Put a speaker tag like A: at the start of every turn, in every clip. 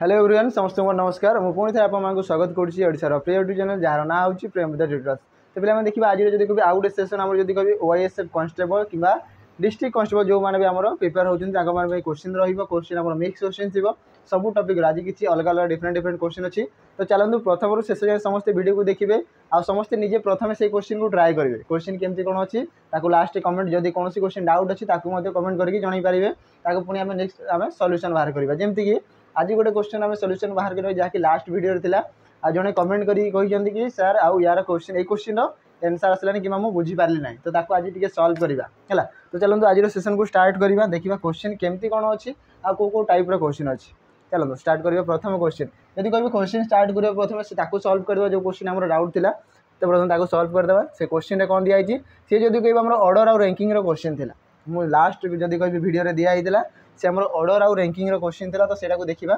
A: Hello everyone समस्त को नमस्कार मु पुणी थे आपको स्वागत करुँची ओडार प्रिय यूट्यूब चैनल जार ना हूँ प्रेमविद्या ट्यूटर्स। तो पे देखिए आज जब कभी आउ गए सेसन आम जब कभी ओआईएसएफ कन्स्टेबल कि डिस्ट्रिक्ट कन्स्टेबल जो मैंने भी आम प्रिपेयर होती क्वेश्चन क्वेश्चन मिक्स क्वेश्चन थी सब टपिक आज किसी अलग अलग डिफरेंट क्वेश्चन अच्छी। तो चलते प्रथम शेष जाए समस्त वीडियो को देखिए आ समस्ते निजे प्रथम से क्वेश्चन को ट्राए करेंगे क्वेश्चन केमती कौन अच्छी लास्ट कमेंट जब कौन क्वेश्चन डाउट अच्छी कमेंट करके जन पारे पुणी आम नेक्स्ट आम सल्यूशन बाहर करवा जमती कि आज गोटे क्वेश्चन आम सल्यूशन बाहर कर जहाँकि लास्ट वीडियो थिला आ जड़े कमेंट करी कि सर आउ यार क्वेश्चन ये क्वेश्चन आंसर आसलानी कि मुझे बुझीपारे ना तो ताको आज टी सल्व करवा है। तो चलते आज सेशन को स्टार्ट करवा देखा क्वेश्चन केमती कौन अच्छी आ कौ टाइप क्वेश्चन अच्छी। चलो स्टार्ट करवा प्रथम क्वेश्चन जब कह क्वेश्चन स्टार्ट करवा प्रथम से सल्व करवा जो क्वेश्चन आम डाउट था तो प्रथम सल्व करदे से क्वेश्चन कौन दिखाई सी जब कह ऑर्डर आउ रैंकिंग क्वेश्चन था मु लास्ट जब कह वीडियो दिखाई से आम ऑर्डर आउ रैंकिंग क्वेश्चन था तो सेटा देखा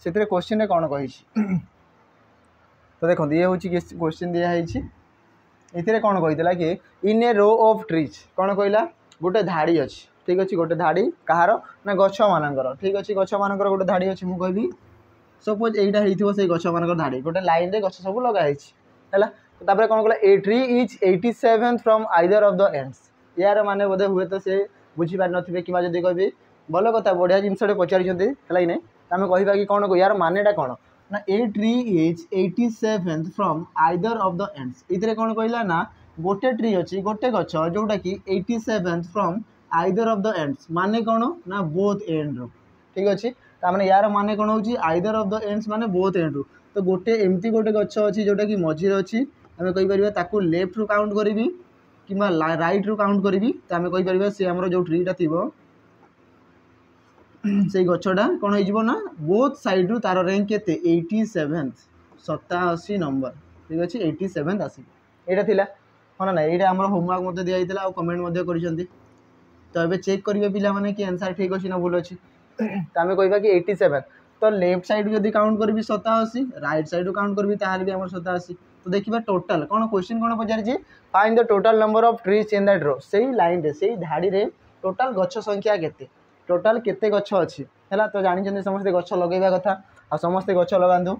A: से क्वेश्चन कौन कही। तो देखो ये हूँ क्वेश्चन दिखाई ये कौन कही कि इन ए रो ऑफ ट्रीज कौन कहला गोटे धाड़ी अच्छी ठीक अच्छे गोटे धाड़ी कहार ना गछ मानकर ठीक अच्छे गछ मानकर गोटे धाड़ी अच्छी मुझे कहबी सपोज यहीटा हो गछ मान धाड़ी गोटे लाइन रे गछ सब लगाई है। तो कौन कहला a tree is 87 from either of the ends यार माने बोधे हुए तो से बुझीपार नथिबे कि जब कहबी भल कथा बढ़िया जिनसे पचारि है ना आम कह कि कौन यार मानेटा कौन ना a tree is 87 from either of the ends ये कौन कहला ना गोटे ट्री अच्छी गोटे गछ जोटा कि 87 from either of the ends माने कौन ना बोथ एंड रू ठीक अच्छे ताने यार माने कौन हो आइदर ऑफ द एंड्स माने बोथ एंड रू। तो गोटे एमती गोटे गछ अच्छी जोटा कि मझे अच्छी आम कहीपर लेफ्ट रू काउंट करी कि राइट रू काउंट करी तो आम कहीपर सी आम जो ट्रीटा थी से गछटा कौन हो ना बोथ साइड रू तार रैंक के 87 87 नंबर ठीक अच्छे 87 आसी यहाँ हाँ ना यहाँ आम होमवर्क मत दिखाई कमेंट कर तो ये चेक करेंगे पिला कि आंसर ठीक अच्छी ना भूल अच्छी। तो आम कह कि 87 तो लेफ्ट साइड जब काउंट करी 87 राइट साइड काउंट करी भी आम 87। तो देखिए टोटाल कौन क्वेश्चन कौन पचारि find the total number of trees in that row से लाइन रे से धाड़ी रे टोटाल गछ संख्या केते टोटाल केते गछ अच्छी है। तो जानी समस्ते गछ लगेगा कथा आ समस्ते गछ लगातु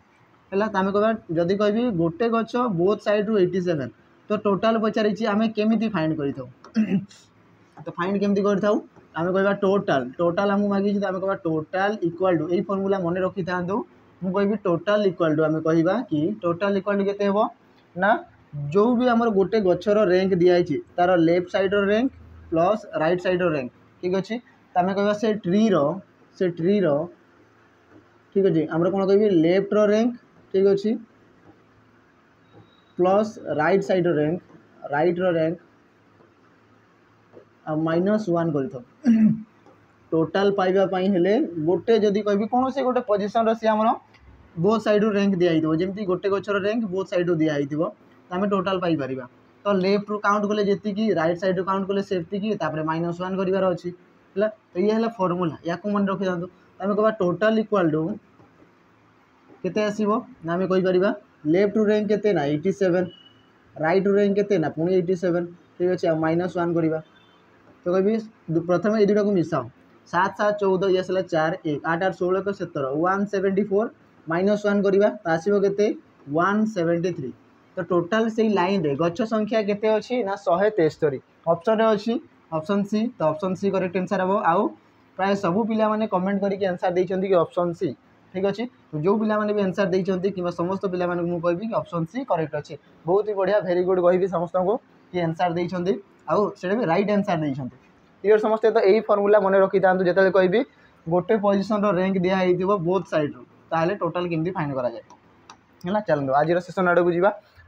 A: है। तो आम कह जदि कह गोटे गछ बोथ साइड रू 87 तो टोटाल पचारि आम केमी फाइंड कर तो फाइंड केमती करें आम कह टोटाल टोटाल आमको मांगी तो आम कह टोटाल इक्वाल टू यही फर्मूला मन रखी था मुझे टोटाल इक्वाल टू आम कह कि टोटाल इक्वाल टू केते हेबो ना जो भी आम गोटे गछर रैंक दिखाई तार left side rank plus right side rank ठीक अच्छे। तो आम कह से ट्री रो ठीक अच्छे आम कौन कह लेफ्ट रैंक ठीक अच्छे प्लस राइट साइड रैंक -1 कर टोटाल पाइबापी हेले गोटे जदि कह कौन से गोटे पोजिशन सी आम बोथ साइड रैंक दिखाई जमी गोटे गचर रैंक बोथ साइड दिखाई तो आम टोटाल पाइपर। तो लेफ्ट रू काउंट कले जी राइट साइड रू काउंट कले सेफ्टी -1 करार अच्छी है। तो ये है फर्मूला या मन रखी था आम कह टोटाल इक्वाल टू केते आसीबो ना आम कहीपर लेफ्ट रू रैंक केते ना 87 राइट रू रैंक केते ना पुणी 87 ठीक अच्छे -1 करवा। तो कह प्रथम ये दुटा को मिसाओ 7 7 14 ये 4 1 8 8 16 17 174 -1 करवा तो आसो के 173। तो टोटाल से लाइन रे गछ संख्या केते अच्छी ना 173 ऑप्शन रे अच्छी ऑप्शन सी। तो ऑप्शन सी करेक्ट आंसर हम आउ प्राय सबू पिला माने कमेंट करके आंसर देइछंती कि ऑप्शन सी ठीक अच्छे। तो जो पिला माने भी आंसर देइछंती कि समस्त पिला माने मु कहबी कि ऑप्शन सी करेक्ट अच्छी बहुत ही बढ़िया वेरी गुड कहबी समस्त को कि आंसर देइछंती आउ सेटा भी राइट आंसर देइछंती क्लियर समस्ते। तो यही फर्मूला मन रखी था जो कह गोटे पोजिशन रैंक दिखाई बोथ साइड रू ताले टोटाल केमती फाइंड करा जाए है। चलते आज सेशन आड़ को जी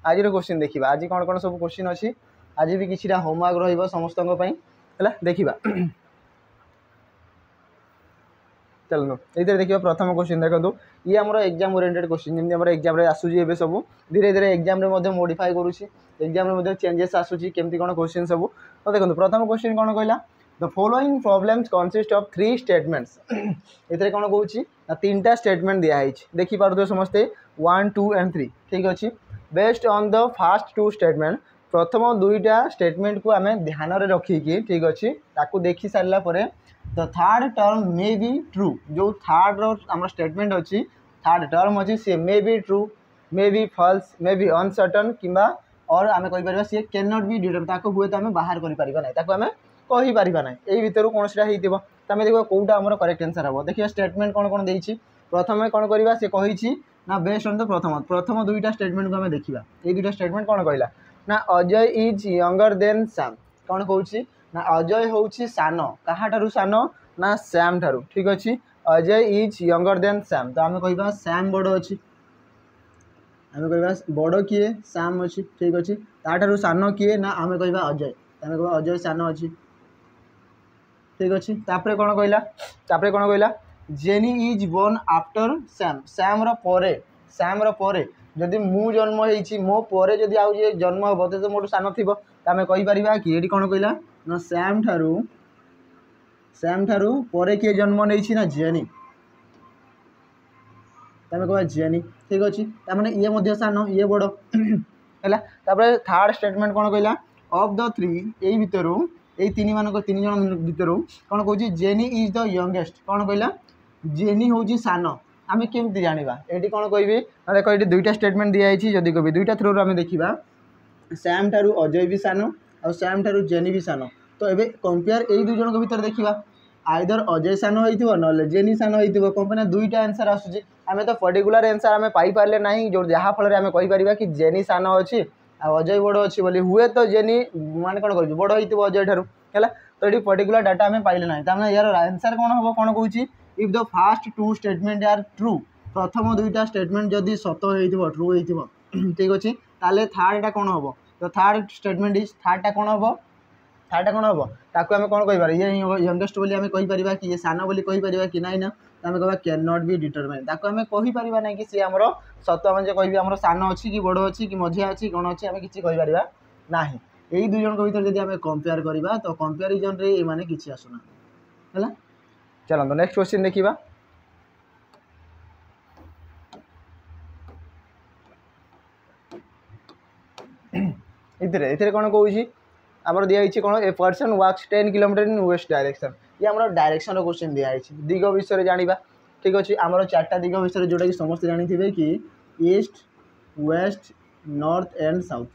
A: आज क्वेश्चन देखा आज कौन कौन सब क्वेश्चन अच्छी आज भी किसी होमवर्क रमस्त है देखा। चलो ये देखिए प्रथम क्वेश्चन देखो ये आम एग्जाम ओरिएंटेड क्वेश्चन जमी एग्जाम आसूँ सब धीरे धीरे एग्जाम मॉडिफाई करुँची एग्जाम चेंजेस आसूँ केमती कौन क्वेश्चन सब। तो देखो प्रथम क्वेश्चन कौन कहला the following problems consist of 3 statements ये कौन कहूँ 3टा स्टेटमेंट दिखाई देखी पार्थ समस्ते 1 2 एंड 3 ठीक अच्छे। Based on the fast 2 statement प्रथम 2टा स्टेटमेंट को आम ध्यान में रखिकी ठीक अच्छे ताकू देखी सारापर the third term may be true जो थर्ड आम स्टेटमेंट अच्छी थर्ड टर्म अच्छी सी may be true may be false may be uncertain किंबा और आम कहीपर सी कैन नॉट बी डिटरमाइन ताको हुए तो आम बाहर करें ना ताको आम कहीपर ना यही भितर कौन सा हो आम देखो कौटा आम करेक्ट आंसर हम देखिए स्टेटमेंट कौन कौन देती प्रथम कौन करवा सी कही ना बेस्ट ऑन द प्रथम दुईटा स्टेटमेंट को आम देखा ये दुईटा स्टेटमेंट कौन कहला ना Ajay is younger than Sam कौन कहूँ ना अजय हूँ सान क्या सान ना सैम ठारू ठीक अच्छे Ajay is younger than Sam तो आम कह सैम बड़ अच्छी आम कह बड़ किए सैम अच्छी ठीक अच्छे ताठू सान किए ना आम कह अजय आम कह अजय सान अच्छी ठीक अच्छे तापर कौन कहला Jenny is born after Sam Sam रे जदि मु जन्म होती मो पर जदि आउ जे जन्म हम तो मोटू सान थी आम कहीपर कि ये कौन कहला ना सैम ठारू पर किए जन्म नहीं ना जेनी आम कह जेनी ठीक अच्छे तार ये सान ये बड़ है थर्ड स्टेटमेंट कौन कहला ऑफ द थ्री यही भितर यही तीन जन भितर कौन कहूँ जेनी इज द यंगेस्ट कौन कहला जेनी हूँ सान आम केमती जाना ये कौन कह देख ये दुईटा स्टेटमेंट दिखाई जदि कह दुईटा थ्रू आम देखा सैम ठारू अजय भी सान और सैम ठारू जेनी भी सान तो ये कंपेयर यही दुई जन भर देखा आइदर अजय सान हो ना जेनी सान हो कंपनी दुईटा आंसर आसूँ आम तो पर्टिकुलर आंसर आम पाइपारे ना जो जहाँफल आम कहीपर कि जेनी सान अच्छी अजय बड़ अच्छी बोली हुए तो जेनी मान कौन कर बड़ हो अजय ठारू है तो ये पर्टिकुलर डाटा आम पाइले ना तमें यार आंसर कौन हम कौन कहूँ if the first two statement are true प्रथम दुईटा स्टेटमेंट जदि सत हो ट्रू हो ठीक अच्छे ताले थर्डटा कौन हम तो थर्ड स्टेटमेंट इज थर्डटा कौन हम ताको आम कौन कहीपर ये यंगेस्ट बोली आम कहीपर कि ये सान बोली कहीपर कि नाई ना आम कह कैन नॉट बी डिटरमाइन ताको आम कहीपर ना कि सी आमर सत आम कह आम सान अच्छी कि बड़ अच्छी कि मझिया अच्छी कौन अच्छी आम किसी कहीपर ना यही दुई जन भर जब आम कंपेयर करवा तो कंपेरिजन रे ये किसी आसुना है चलो नेक्स्ट क्वेश्चन देखा इधर कौन कहूँ आमर दिखाई कौन a person wax 10 kilometre in west direction ये आम डायरेक्शन क्वेश्चन दिखाई दिग विषय जाना ठीक अच्छे आमर चार्टा दिग विषय जोटा कि समस्त जानी कि east west north and south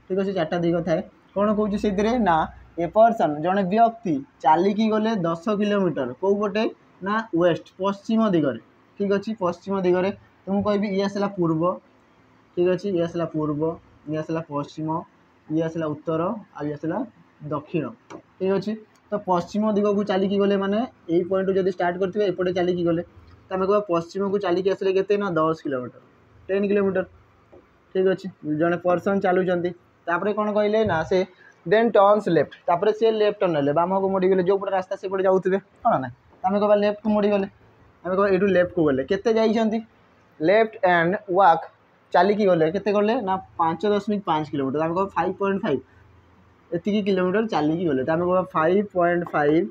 A: ठीक अच्छे चार्टा दिग थाए कौन कहूँ से ना ए पर्सन जड़े व्यक्ति चलिकी गले 10 किलोमीटर कौ पटे ना वेस्ट पश्चिम दिगरे ठीक अच्छे पश्चिम दिगरे तो मुझे कहि ये आसला पूर्व ठीक अच्छे ये आसला पूर्व ये आसला पश्चिम ये आसला उत्तर आ आसला दक्षिण ठीक अच्छे तो पश्चिम दिग को चलिकी गले माने यही पॉइंट जब स्टार्ट करते एपटे चलिकी गले तो आम कह पश्चिम को चलिकी आसले के 10 किलोमीटर 10 किलोमीटर ठीक अच्छे जड़े पर्सन चलुँच कौन कहले ना से देन टर्न्स लेफ्ट तापर से लेफ्ट टर्न ले बाम को मोड़गले जो पटे रास्ता से पटे जाऊे कौन ना आम कह लेफ्ट को मोड़गले आम कह यू लेफ्ट को गले केते जाइछंती लेफ्ट एंड वाक चलिकी गले केते गले ना 5.5 किलोमीटर आम कह 5.5 एतिकी किलोमीटर चलिकी गले तो आम कह 5.5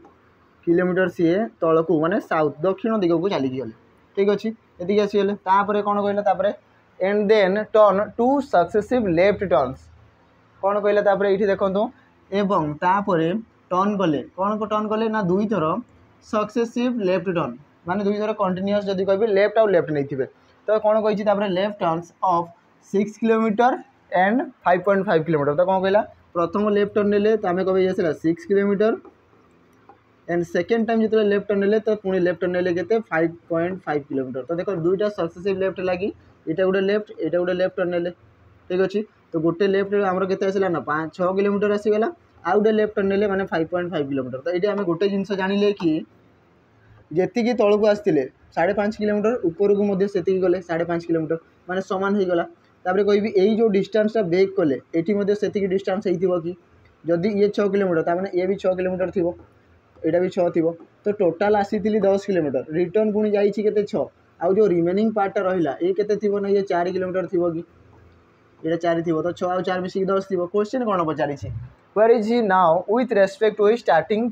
A: किलोमीटर सी तल को माने साउथ दक्षिण दिग को चलिकी गले ठीक अच्छे ये आसीगले तापर कौन कहले and then turn 2 successive left turns कौन कहले ये देखो एवं तापर टर्न कले कौन को टर्न कले ना 2 थर सक्सेसिव लेफ्ट टर्न माने 2 थर कंटिन्यूअस जदि कह लेफ्ट आउ लेफ्ट नहीं थे तो कौन कही left turns of 6 kilometre and 5.5 kilometre तो कौन कहला प्रथम लेफ्ट टर्न ले तो आम कह 6 किलोमीटर एंड सेकेंड टाइम जो लेफ्ट टर्न ले तो पुणी लेफ्ट टर्न ले के 5.5 किलोमीटर तो देखो दुईटा सक्सेसिव लेफ्ट लगी यहाँ गोटे लेफ्ट टर्न ले ठीक अच्छे तो गोटे लेफ्ट आमर के आसला ना 5-6 किलोमीटर आसीगला आउ गोटे लेफ्ट टर्न ले मैंने 5.5 किलोमीटर तो ये आम गोटे जिनस जानिले कि जी तौक को आसते 5.5 किलोमीटर ऊपर को से गले 5.5 किलोमीटर माने सामान हो गला तापर कह यही जो डिस्टेंसटा ब्रेक कले ये से डिस्टेंस हो कि जदि ये 6 किलोमीटर तार ये भी 6 किलोमीटर थी यहाँ भी 6 थी तो टोटाल आसी 10 किलोमीटर रिटर्न पुणी जाइए 6 आउ जो रिमेनिंग पार्टा रहा ये केते ना ये 4 किलोमीटर थी कि ये 4 थी तो 6 आउ 4 मिसिक 10 थी क्वेश्चन कौन पचारि where is he now with respect to starting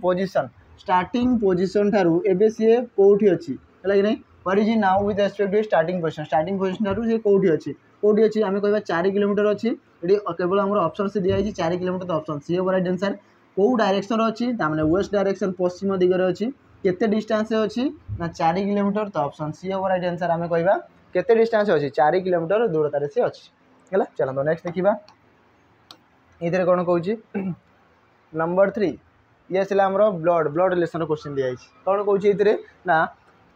A: position ठारू एबे सी कौटी अच्छी है कि नहीं where is he now with respect to starting position ठारू सी कौटी अच्छी आम कह 4 किलोमीटर अच्छी ये केवल आम ऑप्शन से दिखाई 4 किलोमीटर तो ऑप्शन सी ओवर आंसर कौ डायरेक्शन अच्छी वेस्ट डायरेक्शन पश्चिम दिगरे अच्छी केते डिस्टेंस अच्छी ना 4 किलोमीटर तो ऑप्शन सी ओवर आंसर आम कह केते डिस्टेंस अच्छी 4 किलोमीटर दूरतार सी अच्छी है। चलते नेक्स्ट देखा ये कौन कौन नंबर 3 ये आसला आमर ब्लड ब्लड रिलेशन क्वेश्चन दिखाई कौन कौन ना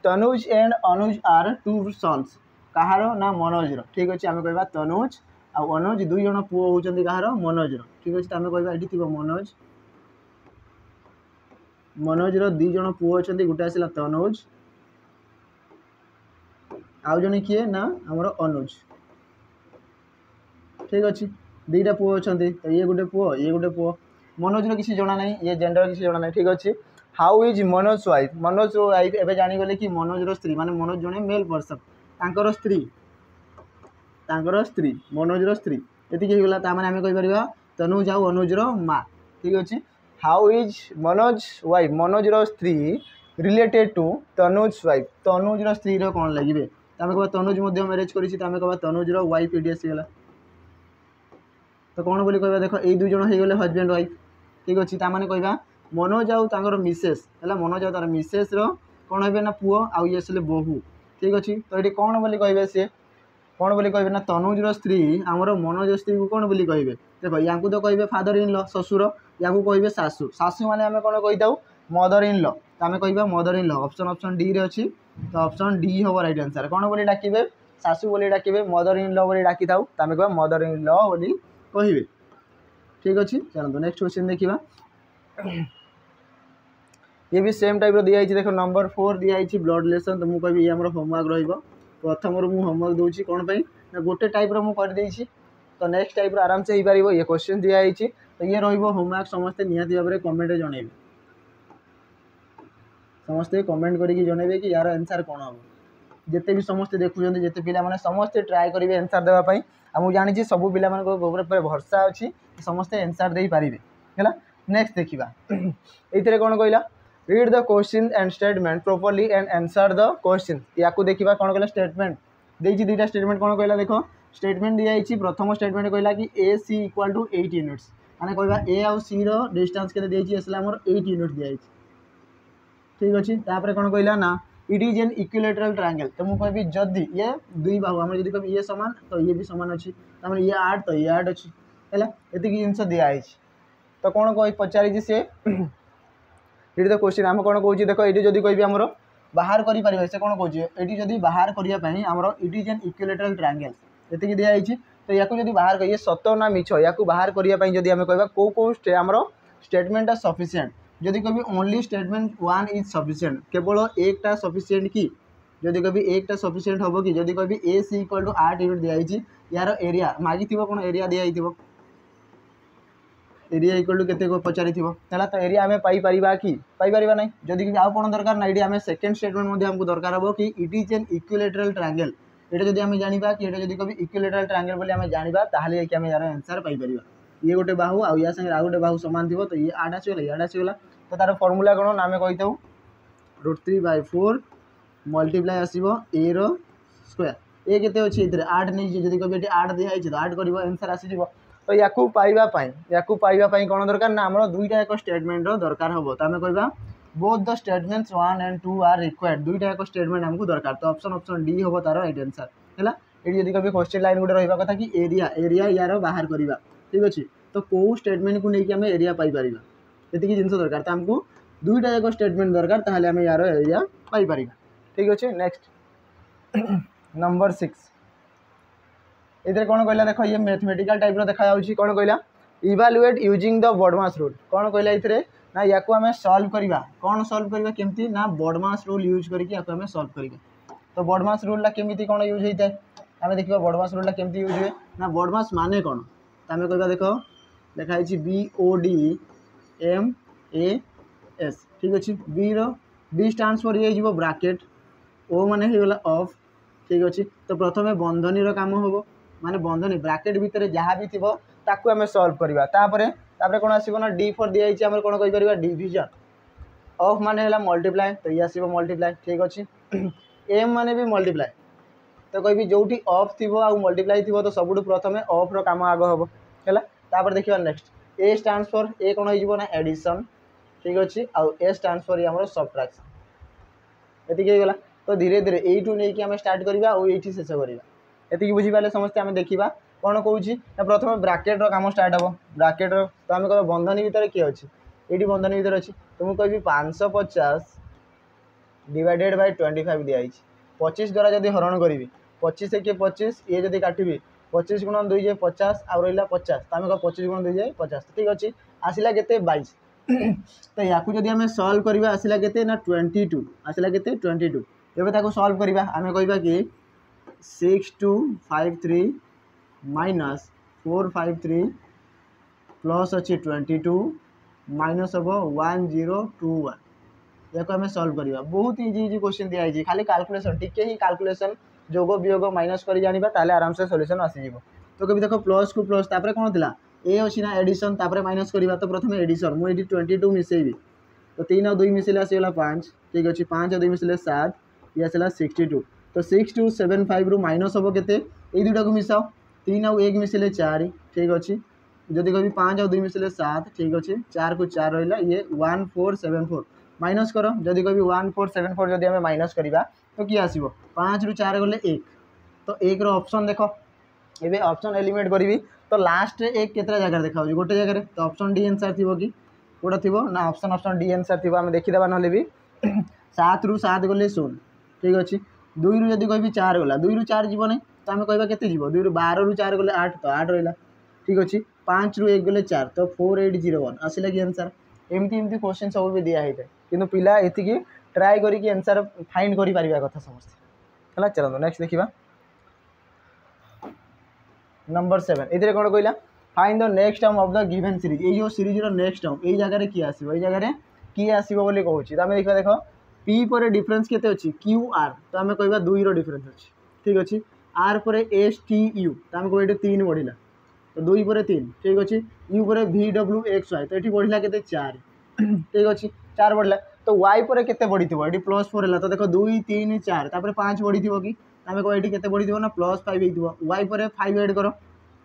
A: Tanuj and Anuj are two sons कहार ना मनोज ठीक अच्छे आम कह तनुज आ अनुज दुई जन पुओ होती कहार मनोज ठीक अच्छे आम कह ये मनोज मनोज दी जन पुओ अच्छा गोटे आसला तनुज आउ जन किए ना आमर अनुज ठीक अच्छे दीटा पुओ अच्छा तो ये गोटे पुओ मनोज किसी जना ना ये जेंडर किसी जना ना ठीक अच्छे हाउ इज मनोज वाइफ एवं जानीगले कि मनोज स्त्री माने मनोज जड़े मेल पर्सन तांकर स्त्री मनोज स्त्री ये होगा ताने आम कहीपर तनुज आउ अनुज माँ ठीक अच्छे how is Manoj wife Manoj स्त्री related to Tanuj wife Tanuj स्त्री कौन लगे आम कह तनुज मैरेज करें कह तनुज वाइफ ये आसीगला तो कौन बोली कह देख ये दुई जन हो गले हजबैंड वाइफ ठीक अच्छे ताने कह मनोज आउ मिसेस है मनोज आउ मिसेस कौन है ना पुओ आउ ये आसले बोहू ठीक अच्छे तो ये कौन बोली कहे सी कौन बोली कहे ना तनुज स्त्री आमर मनोज स्त्री को कौन बोली कहे देख या तो कहे फादर इन लॉ ससुर या कहे सासू सासू माने आम कौन कही था मदर इन लॉ तो आम कह mother in law option D रे अच्छी तो ऑप्शन डी हम राइट आंसर कौन बोली डाकिबे सासू बोली डाकिबे मदर इन लॉ बोली डाकी था तो आम कह मदर इन लॉ बोली कहे ठीक अच्छे। चलो नेक्स्ट क्वेश्चन देखा ये भी सेम टाइप दिखाई देख नंबर 4 दिखाई ब्लड रिलेशन तो मुझे ये आम होमवर्क रथम मुझे होमवर्क दूसरी कौन ना गोटे टाइप करदेसी तो नेक्स्ट टाइप आराम से हो पार ये क्वेश्चन दिखाई तो ये होमवर्क समस्ते निहाती भाव में कमेंट जनइबे समस्ते कमेंट करके जनइबे कि यार आंसर कौन हम जिते भी समस्ते देखुं जिते पे समस्ते ट्राए करेंगे आंसर देवाई मुझे जानी सब पे भरसा अच्छी समस्ते आंसर दे पारे है। नेक्स्ट देखा ये कौन कहला read the question and statement properly and answer the question या देखा कौन कहला स्टेटमेंट देखिए दुईटा स्टेटमेंट कौन कहला देख स्टेटमेंट दी प्रथम स्टेटमेंट कहला कि ए सी इक्वाल टू 8 यूनिट्स माने कहवा ए आउ सी रो डिस्टेंस के देछि असला हमर 8 यूनिट दिया ठीक अच्छे तापर कौन कहला ना it is an equilateral triangle तो मुझे कहबी जदि ये दुई बाहु आम जब कह ये सामान तो ये भी सामान अच्छी तो ये 8 तो ये 8 अच्छी है ये जिनस दिखाई तो कौन कह पचारि सी इट द क्वेश्चन आम कौन कौच देख ये जब कह आमर बाहर कर से कौन कौच ये जब बाहर करने आमर it is an equilateral triangle ये दिखाई तो या बाहर कर सत ना मिछ या बाहर करने जब आम कह कौ आमर स्टेटमेंटा सफिसीयेंट जदि कभी ओनली स्टेटमेंट 1 इज सफिसीयेंट केवल एकटा सफिसीयेंट कि जदि कभी एकटा सफिसीयेंट हम कि जदि कभी ए सी इक्वल टू 8 यूनिट दिखाई यार एरिया मागी कौन एरिया दिखाई एरिया इक्वल टू केते पचारि है तो एरिया आम पाइपर कि पाइपर ना जदि आउ कौन दरकार ना ये आम सेकेंड स्टेटमेंट आमको दरकार हम कि it is an equilateral triangle ये जब आम जाना कि जब कभी इक्विलेटरल ट्रायंगल बोली आम जाना ताहले कि आम यार आंसर पाइपर ये गोटे बाहु आउ या संगे आउ गोटे बाहु सामान थी तो ये 8 आसगला ये 8 आसगला तो तार फर्मूला कौन आम कही था √3/4 मल्टीप्लाई आसो ए रो स्क्वायर ए केते अच्छी 8 नहीं जब कभी ये 8 दिखाई तो 8 कर आंसर आसीज तो या पाइबापी कौन दरकार ना आम दुईटा एक स्टेटमेंट दरकार हम तो आम कह both the statements 1 and 2 are required दुईटा एक स्टेटमेंट आमको दरकार तो ऑप्शन डी हम तार राइट आंसर है। ये जब कभी क्वेश्चन लाइन गोटे रहा कथा कि एरिया एरिया यार बाहर करवा ठीक अच्छे तो कौ स्टेटमेंट को लेकिन आम एरिया पाइपर ये जिन दरकार तो आमको दुईटा जाक स्टेटमेंट दरकार ताहले आम यार एरिया पाइपर ठीक अच्छे। नेक्स्ट नंबर 6 ये कौन कहला देख ये मैथमेटिकल टाइप देखा कौन कहला evaluate using the BODMAS rule कौन कहला ये ना या आम सॉल्व करवा कौन सॉल्व करवा केमती ना बॉडमास रूल यूज करके आम सॉल्व करवा तो बॉडमास रूल केमती कौन यूज होता है आम देखा बॉडमास रूल केमती यूज हुए ना बॉडमास माने कौन तो आम कहवा देख लिखाई BODMAS ठीक अच्छे बी स्टैंड्स फॉर ये जो ब्रैकेट ओ माने होगला ऑफ ठीक अच्छे तो प्रथम बंधनी काम हम माने बंधनी ब्रैकेट भितर जहाँ भी थी ताकू आम सॉल्व करवा तापर कौन आसो ना डी फॉर दिखाई आम कौन कहीपर डिविजन ऑफ माने मल्टीप्लाई तो ये आसो मल्टीप्लाई ठीक अच्छे एम माने भी मल्टीप्लाई तो कह जो ऑफ थी मल्टीप्लाई थी तो सब प्रथम ऑफ रो आग हम है देखिए next A stands for a कौन हो ना एडिशन ठीक अच्छे आउ ए स्टैंड्स फॉर आम सब्ट्रैक्शन ये होगा तो धीरे धीरे यू नहीं कि आम स्टार्ट करवा और ये शेष करवा ये बुझीपारे समस्ते आम देखा कौन कौच ना प्रथम ब्राकेट्र कम स्टार्ट हम ब्राकेट्र तो आम कह बंधनी भितर किए अच्छी ये बंधनी भितर अच्छी तो मुझे कहि 550 डिवाइडेड बाय 25 दिखाई 25 द्वारा जब हरण करी 25 एक 25 ये जब काटि 25 गुण 2 जाए 50 आउ रहा 50 तो आम कह 25 गुण 2 जाए 50 ठीक अच्छे आसला के 22 तो या जब आम सल्व करवा आसला के ना 22 आसला के 22 एवं सल्व करवा आम कह कि 6253 माइनस 453 प्लस अच्छी 22 माइनस हम 1021 या आम सल्व करवा बहुत इजी इजी क्वेश्चन दिखाई खाली कैलकुलेशन टिके ही कैलकुलेशन जोग वियोग माइनस कर जाना ताले आराम से सॉल्यूशन आसीज तो कभी देखो प्लस को प्लस तापर कौन थी ए अच्छी ना एडिशन तापर माइनस करवा तो प्रथम एडिशन मुझे 22 मिसेबी तो 3 और 2 मिसेले आसीगला 5 ठीक अच्छे 5 और 2 मिसेले 7 ये आसला 62 तो 6275 रु माइनस हम के दुटा को मिसाओ 3 और 1 मिसेले 4 ठीक अच्छे जदि कभी 5 और 2 मिसेले 7 ठीक अच्छे 4 को 4 रहा ये 1474 माइनस कर जदि कभी 1474 जदि आम माइनस करवा तो किए आसो 5 रु 4 गले 1 तो 1 ऑप्शन देख ये ऑप्शन एलिमिनेट करी तो लास्ट एक केतरा जगह देखा गोटे जगह तो ऑप्शन डी आंसर थी कि गोटा थी ना ऑप्शन डी आंसर थी आम देखीदा ना भी 7 रु 7 गले 16 ठीक अच्छे 2 रु जदि कह 4 गला 2 रु 4 जीव नहीं तो आम कह के 2 रु 12 रु 4 गले 8 तो 8 रहा ठीक अच्छे 5 रु 1 गले 4 तो 4801 आसला कि आंसर एमती एमती क्वेश्चन सब भी दिखाई है कि पिला ये ट्राए करके आंसर फाइंड कर कथा समस्त है चलो नेक्स्ट देखा नंबर 7 ये कौन कहला find the next term of the given series ये जो सीरीज नेक्स्ट टर्म ये जगह किए आसो ये जगह किए आसो बोली कहूँ तो आम देखा देख पी पर डिफरेंस केते अच्छी क्यू आर तो आम कह 2 डिफरेंस अच्छी ठीक अच्छे आर पर एस टी यू तो आम कह 3 बढ़ला तो 2 पर 3 ठीक अच्छे यू पर भि डब्ल्यू एक्स वाई तो ये बढ़ला के 4 ठीक अच्छे 4 बढ़ला तो वाई पर केते बढ़ी थो ये प्लस 4 है तो देख 2 3 4 तापर 5 बढ़ी थो कि आम कह ये केते बढ़ी थो ना प्लस 5 हो वाई पर 5 ऐड कर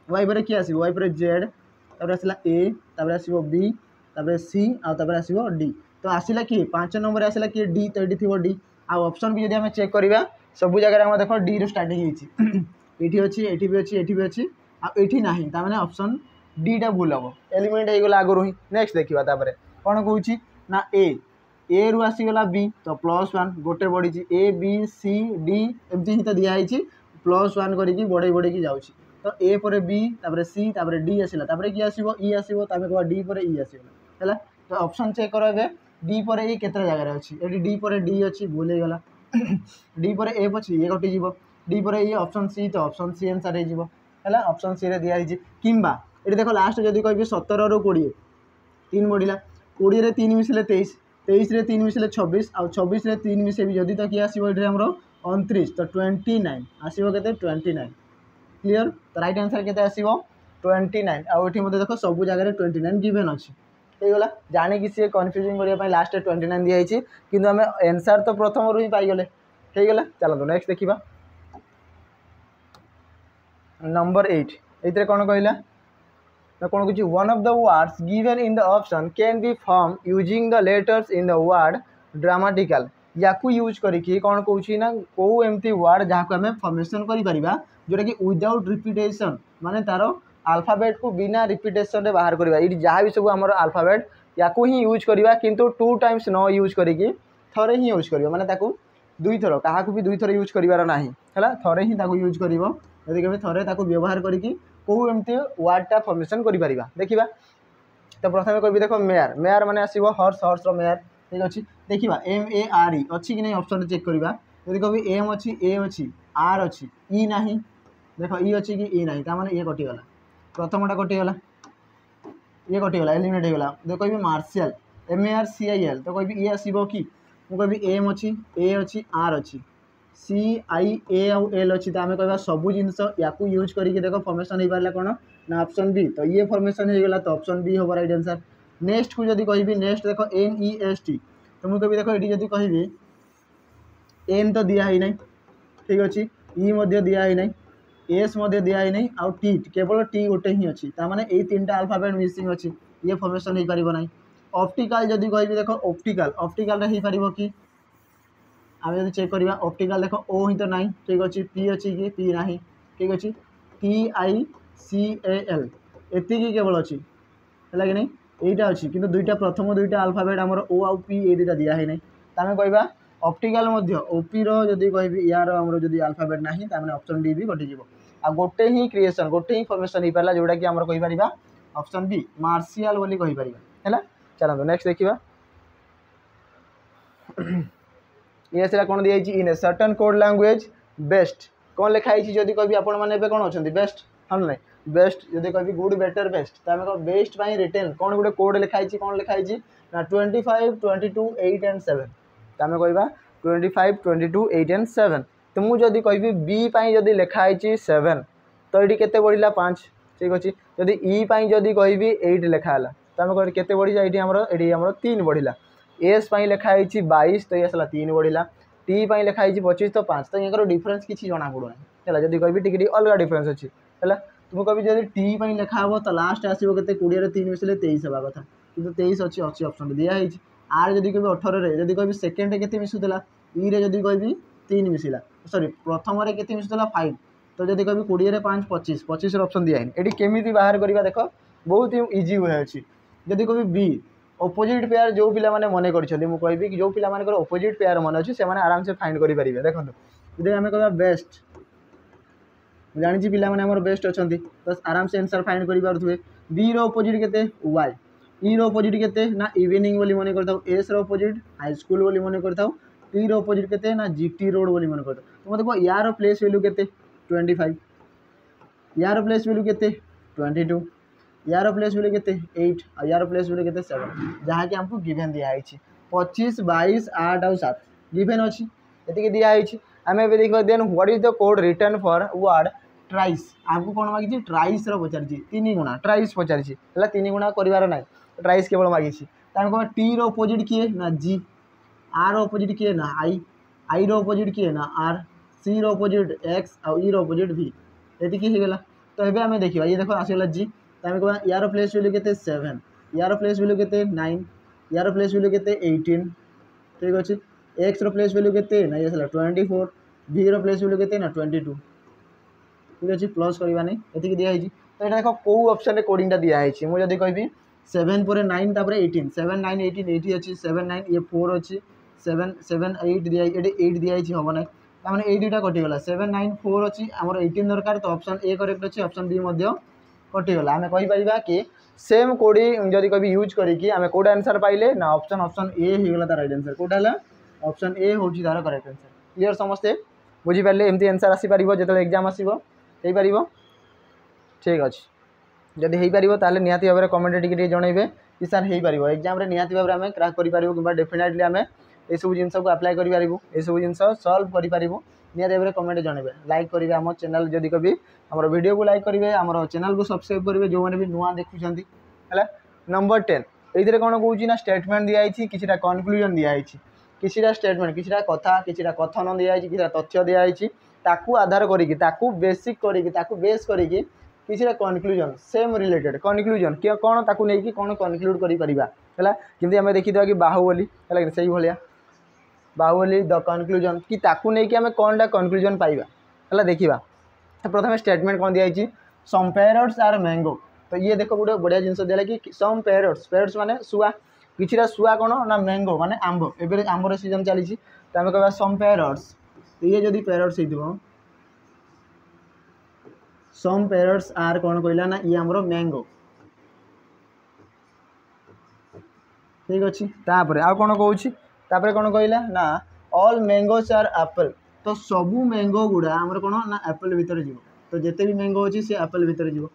A: वाई पर किए आसो वाई पर जेड तापर आसला ए तापर आसो बी तापर सी आपर आसो डी तो आसला किए 5 नंबर आसला किए डी तो ये थी डी आ ऑप्शन भी जब चेक करवा सब जगह देख डी रू स्टार्टिंग ये अच्छी ये भी अच्छी ये भी अच्छी आठी ना ताने ऑप्शन डीटा भूल हम एलिमिनेट हो गला आगुरी नेक्स्ट देखा तापर कौन कौच ना ए रु आसीगला बी तो +1 गोटे बढ़ी ए बी सी डी एमती ही तो दिखाई +1 करके बढ़े बढ़े जाऊँ तो ए पर बी तापर सी तापर डी आसला तापर कि आसो ई आसो तो आम कह डी पर ई आसगला है तो ऑप्शन चेक कर डी पर ए केतरा जगह अच्छी ये डी पर डी अच्छी भूल हो गला डी पर एफ अच्छी ये कटिज डी पर ये ऑप्शन सी तो ऑप्शन सी आंसर है ऑप्शन सी रे दिखाई कि ये देख लास्ट जब कह 17 रु 20 3 बढ़ला 20 रे 3 मिसले 23 23 रे 3 मिसले 26 आउ 26 रे 3 मिसेबी जदि तो किए आसो ये आमर 29 तो 29 आसो के 29 क्लीयर तो राइट आंसर के आसो 29 आउ देख सब जगह 29 गिवन अच्छी होगा जाणी सी कन्फ्यूजिंग करने लास्ट 29 दिखाई कि आम आंसर तो प्रथम रू ही पाईगले होगा चलते नेक्स्ट देखा नंबर 8 ये कौन कहला कौन कह one of the words given in the option can be form using the letters in the word dramatical या यूज करके कौन कौच ना कौ एमती वर्ड जहाँ को आम फॉर्मेशन करा जोटा कि विदाउट रिपीटेशन माने तार अल्फाबेट को बिना रिपीटेशन रे बाहर करवा ये जहाँ भी सब आम अल्फाबेट या ही यूज करवा किंतु 2 टाइम्स न यूज करके थरे ही यूज करवा माने ताकू 2 थर क्या भी 2 थर यूज करार ना है थरे ही यूज कर यदि कभी थरे व्यवहार करके कौ एमती वर्डटा फॉर्मेशन कर देखा तो प्रथम कह देख मेयर मेयर माने आसो हर्स हर्स मेयर ठीक अच्छे देखा MARE अच्छी कि नहीं ऑप्शन चेक करवा यदि कभी एम अच्छी ए अच्छी आर अच्छी ई ना देख ई अच्छी कि ई ना ताने ये कटिगला प्रथमटा कटिगला ये कटिगला एलिमिनेट होगा देख कह मार्शल MARCIL तो कह ये आसो कि मुझे एम अच्छी ए अच्छी आर अच्छी CIA आउ L अच्छी तो आम कह सबू जिनस या यूज करके देख फॉर्मेशन हो पारा कौन ना ऑप्शन बी तो ये फॉर्मेशन हो गला तो ऑप्शन बी हम राइट आंसर नेक्स्ट को जब कह नेक्स्ट देख NEST तो मुझे देख ये जब कह एन तो दिखाई ना ठीक अच्छे ई दिखाई ना एस दिखाई ना आउ टी केवल टी गोटे ही अच्छी ताने ये 3टा अल्फाबेट मिसिंग अच्छी ये फॉर्मेशन हो पार ना ऑप्टिकल जब कह देख ऑप्टिकल ऑप्टिकल हो पार कि आम जब चेक करवा ऑप्टिकल देख ओ ही तो ना ठीक अच्छे पी अच्छी कि पी ना ठीक अच्छे TICAL एतिकी केवल अच्छी है कि नहीं यहीटा अच्छी कि दुईटा प्रथम दुईटा अल्फाबेट आमर ओ आउ पी ये दुईटा दिया है नहीं आम कहवा ऑप्टिकल ओपी रही कह यार आमर जब अल्फाबेट ना तो ऑप्शन डी भी कटिज आ गोटे ही क्रिएशन गोटे ही फॉर्मेशन हो पारा जोटा कि आम कहीपर ऑप्शन बी मार्शियल बोली कहीपर है। चलते नेक्स्ट देखा ये सेटा कौन दिखाई in a certain code language best कौन लिखाई जब कह आपने कौन अच्छा बेस्ट हाँ ना बेस्ट जब कह गुड बेटर बेस्ट तो आम कह बेस्ट रिटेन कौन गोटे कोड लिखाई कौन लिखाई ना 25 22 8 एंड 7 तो आम कह 25 22 8 एंड 7 तो मुझे कह बी जदि लिखाई 7 तो ये केते बढ़ला 5 ठीक अच्छे जदि ई जदि कह 8 लिखाला तो आम कह केते बढ़ी जाए ये 3 बढ़ला एस लिखाई 22 तो ये 3 बढ़ला टी लिखाई 25 तो 5 तो यहाँ डिफरेन्स किसी जना पड़ूना है जब कह टी अलग डिफरेन्स अच्छी है तुम कह जब टी लिखा हे तो लास्ट आसो के 20 3 मिसले 23 हवा कथा कि 23 अच्छी अच्छी ऑप्शन दिखाई आर जब कह 18 जब कह सेकेंड के मिसुला ई रे जब कह 3 मिसला सॉरी प्रथम के मिसुला 5 तो जब कह 20 5 25 25 ऑप्शन दिखाई ये केमी बाहर करवा देख बहुत ही इजी वे अच्छी जब कह बी ऑपोजिट पेयर जो पिला माने मन करी जो पिला मानकर ऑपोजिट पेयर मन अच्छे से आराम से फाइंड करेंगे देखो जब आम कह बेस्ट जानी पिला माने हमर बेस्ट अच्छा तो आराम से आंसर फाइंड कर पारे बी ऑपोजिट के वाई ई ऑपोजिट के ना इवनिंग बोली मन करता एस ऑपोजिट हाई स्कूल बोली मन करता टी ऑपोजिट के ना जीटी रोड बोली मन करता तो मतलब यार प्लेस वैल्यू के 25 यार प्लेस वैल्यू के 22 यार प्लेस वैल्यू के 8 और यार प्लेस वैल्यू के 7 जहाँकि आमको गिभेन दिखाई 25 22 8 और 7 गिभेन अच्छी ये दिखाई आम ए देखा then what is the code return for word tries आपको कौन मागी ट्राइस पचार 3 गुणा ट्राइस पचार 3 गुणा करार ना ट्राइस केवल मागी कह टी ऑपोजिट किए ना जी आर ऑपोजिट किए ना आई ऑपोजिट किए ना आर सी ऑपोजिट एक्स और ई ऑपोजिट भी ये गला तो ये आम देखा ये देख आसगला जी तो आम कह यार प्लेस वैल्यू के 7 यार प्लेस वैल्यू के 9 यार प्लेस वैल्यू के 18 ठीक अच्छे एक्स प्लेस वैल्यू के ना ये 24 भी प्लेस वैल्यू के ना 22 ठीक अच्छे प्लस करवा नहीं ये दिखाई तो ये देख कौ ऑप्शन कोडिंग दिखाई मुझे कह 7 पर 9 तापर 18 7 9 18 80 अच्छी 7 9 ये 4 अच्छी 7 7 8 दिखाई 8 दिखाई हम ना तार ये दुटा कटिगला 7 9 4 अच्छी आम 18 दरकार तो ऑप्शन ए करेक्ट अच्छी ऑप्शन बी कटिगला आम कहीपर कि सेम कोडिंग जब कभी यूज करी आम कौटा आंसर पाइले ना ऑप्शन ऑप्शन ए होगा तार राइट आंसर कौटा है ऑप्शन ए हूँ तार करेक्ट आंसर क्लियर समस्ते बुझीपारे एमती आंसर आसीपर जो एग्जाम आसो ठीक अच्छे जदि हो पार ताल निहाती भाव में कमेंट टी जनइबे कि सार हो पार एग्जाम निहाती भाव में आम क्रैक करूँ कि डेफिनेटली आम सब जिन को अप्लाई करूँ ये सब जिन सल्व करूँ निहाती भाव में कमेंट जनइबे लाइक करेंगे आम चैनल जदि कभी आम वीडियो को लाइक करेंगे आम चैनल को सब्सक्राइब करेंगे जो मैंने भी नुआ देखुं है नंबर 10 ये कौन कौन स्टेटमेंट दिखाई कि कनक्लूजन दिखाई किसी स्टेटमेंट किसी कथा किसी कथन दिखाई किसी तथ्य दिखाई ताकू आधार करी बेसिक करी बेस करी किसी कनक्लूजन सेम रिलेटेड कनक्लूजन कि कौन ताकू नहीं कौन कनक्लूड करा जमी आम देखी कि बाहुबली है से भाया बाहुबली द कनक्लूजन कि ताकू नहीं आम कौन कनक्लूजन पाइबा है देखा प्रथम स्टेटमेंट कौन दिखाई सम पैरट्स आर मैंगो तो ये देख गोटे बढ़िया जिन दिला कि सम पैरट्स माने शुआ किसी शुआ कौन ना मैंगो माने आंब एवं आंबर सीजन चली तो आम कह सम पैरट्स ये जदि पैरट्स हो सम पैरट्स आर कौन कहला ना ये आमर मैंगो ठीक अच्छे तापर आ कौन कौन कौन कहला ना ऑल मैंगोस आर एप्पल तो सबू मैंगो गुड़ा आमर कौन ना एप्पल भितर जीव तो जिते भी मैंगो अच्छी सी एप्पल भितर जीव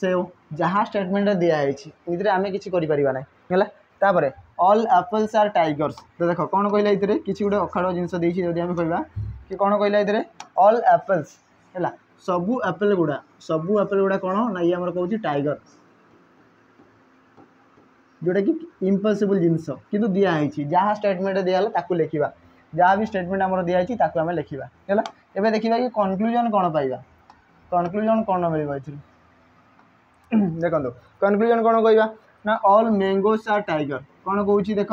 A: से जहाँ स्टेटमेंट दिखाई आम किसी करें ऑल एप्पल्स आर टाइगर्स तो देख कौन कहला ये किसी गोटे अखाड़ जिन जब आम कह कि कौन कहला ये ऑल एप्पल्स है सबू एप्पल गुड़ा कौन ना ये आम कह टाइगर जोटा कि इम्पॉसिबल जिनस किंतु दिखाई जहाँ स्टेटमेंट दिया लिखा जहाँ भी स्टेटमेंट आम दिखाई आम लिखा है एवं देखा कि कनक्लूजन कौन पाइबा कनक्लूजन कौन मिल देखो कनक्लूजन कौन कहवा ना ऑल मैंगोस आर टाइगर कौन कौच देख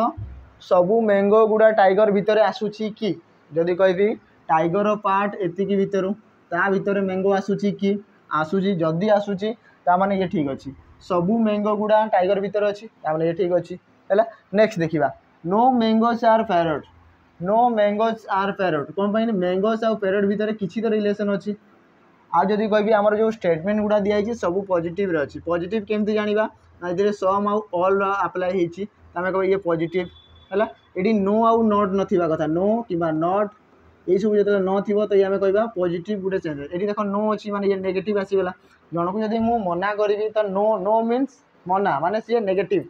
A: सबू मैंगो गुड़ा टाइगर भितर आसूची कि जदि कहबी टाइगर पार्ट एतिकी भितर ता भितर मैंगो आसूची कि आसूची जदि आसूची ता माने ये ठीक अच्छी सबू मैंगो गुड़ा टाइगर भितर अच्छी ये ठीक अच्छी है। नेक्स्ट देखा no mangoes are parrot no mangoes are parrot कौन पाई मैंगोज आउ पैरट भितर किसी तो रिलेशन अच्छी आज जदि कहबी आमर जो स्टेटमेंट गुड़ा दिखाई सब पॉजिटिव अच्छी पॉजिटिव केमती जानिबा ये सम आउ ऑल अप्लाई होती आम कह ये पॉजिटिव है ये नो आउ नॉट नथिबा कथा नो कि नॉट ये सब जो न थो तो ये आम कह पॉजिटिव गोटे चेंज ये देख नो अच्छी माने ये नेगेटिव आसीगला जन को जब मुझे मना करी तो नो नो मीन्स मना माने सी नेगेटिव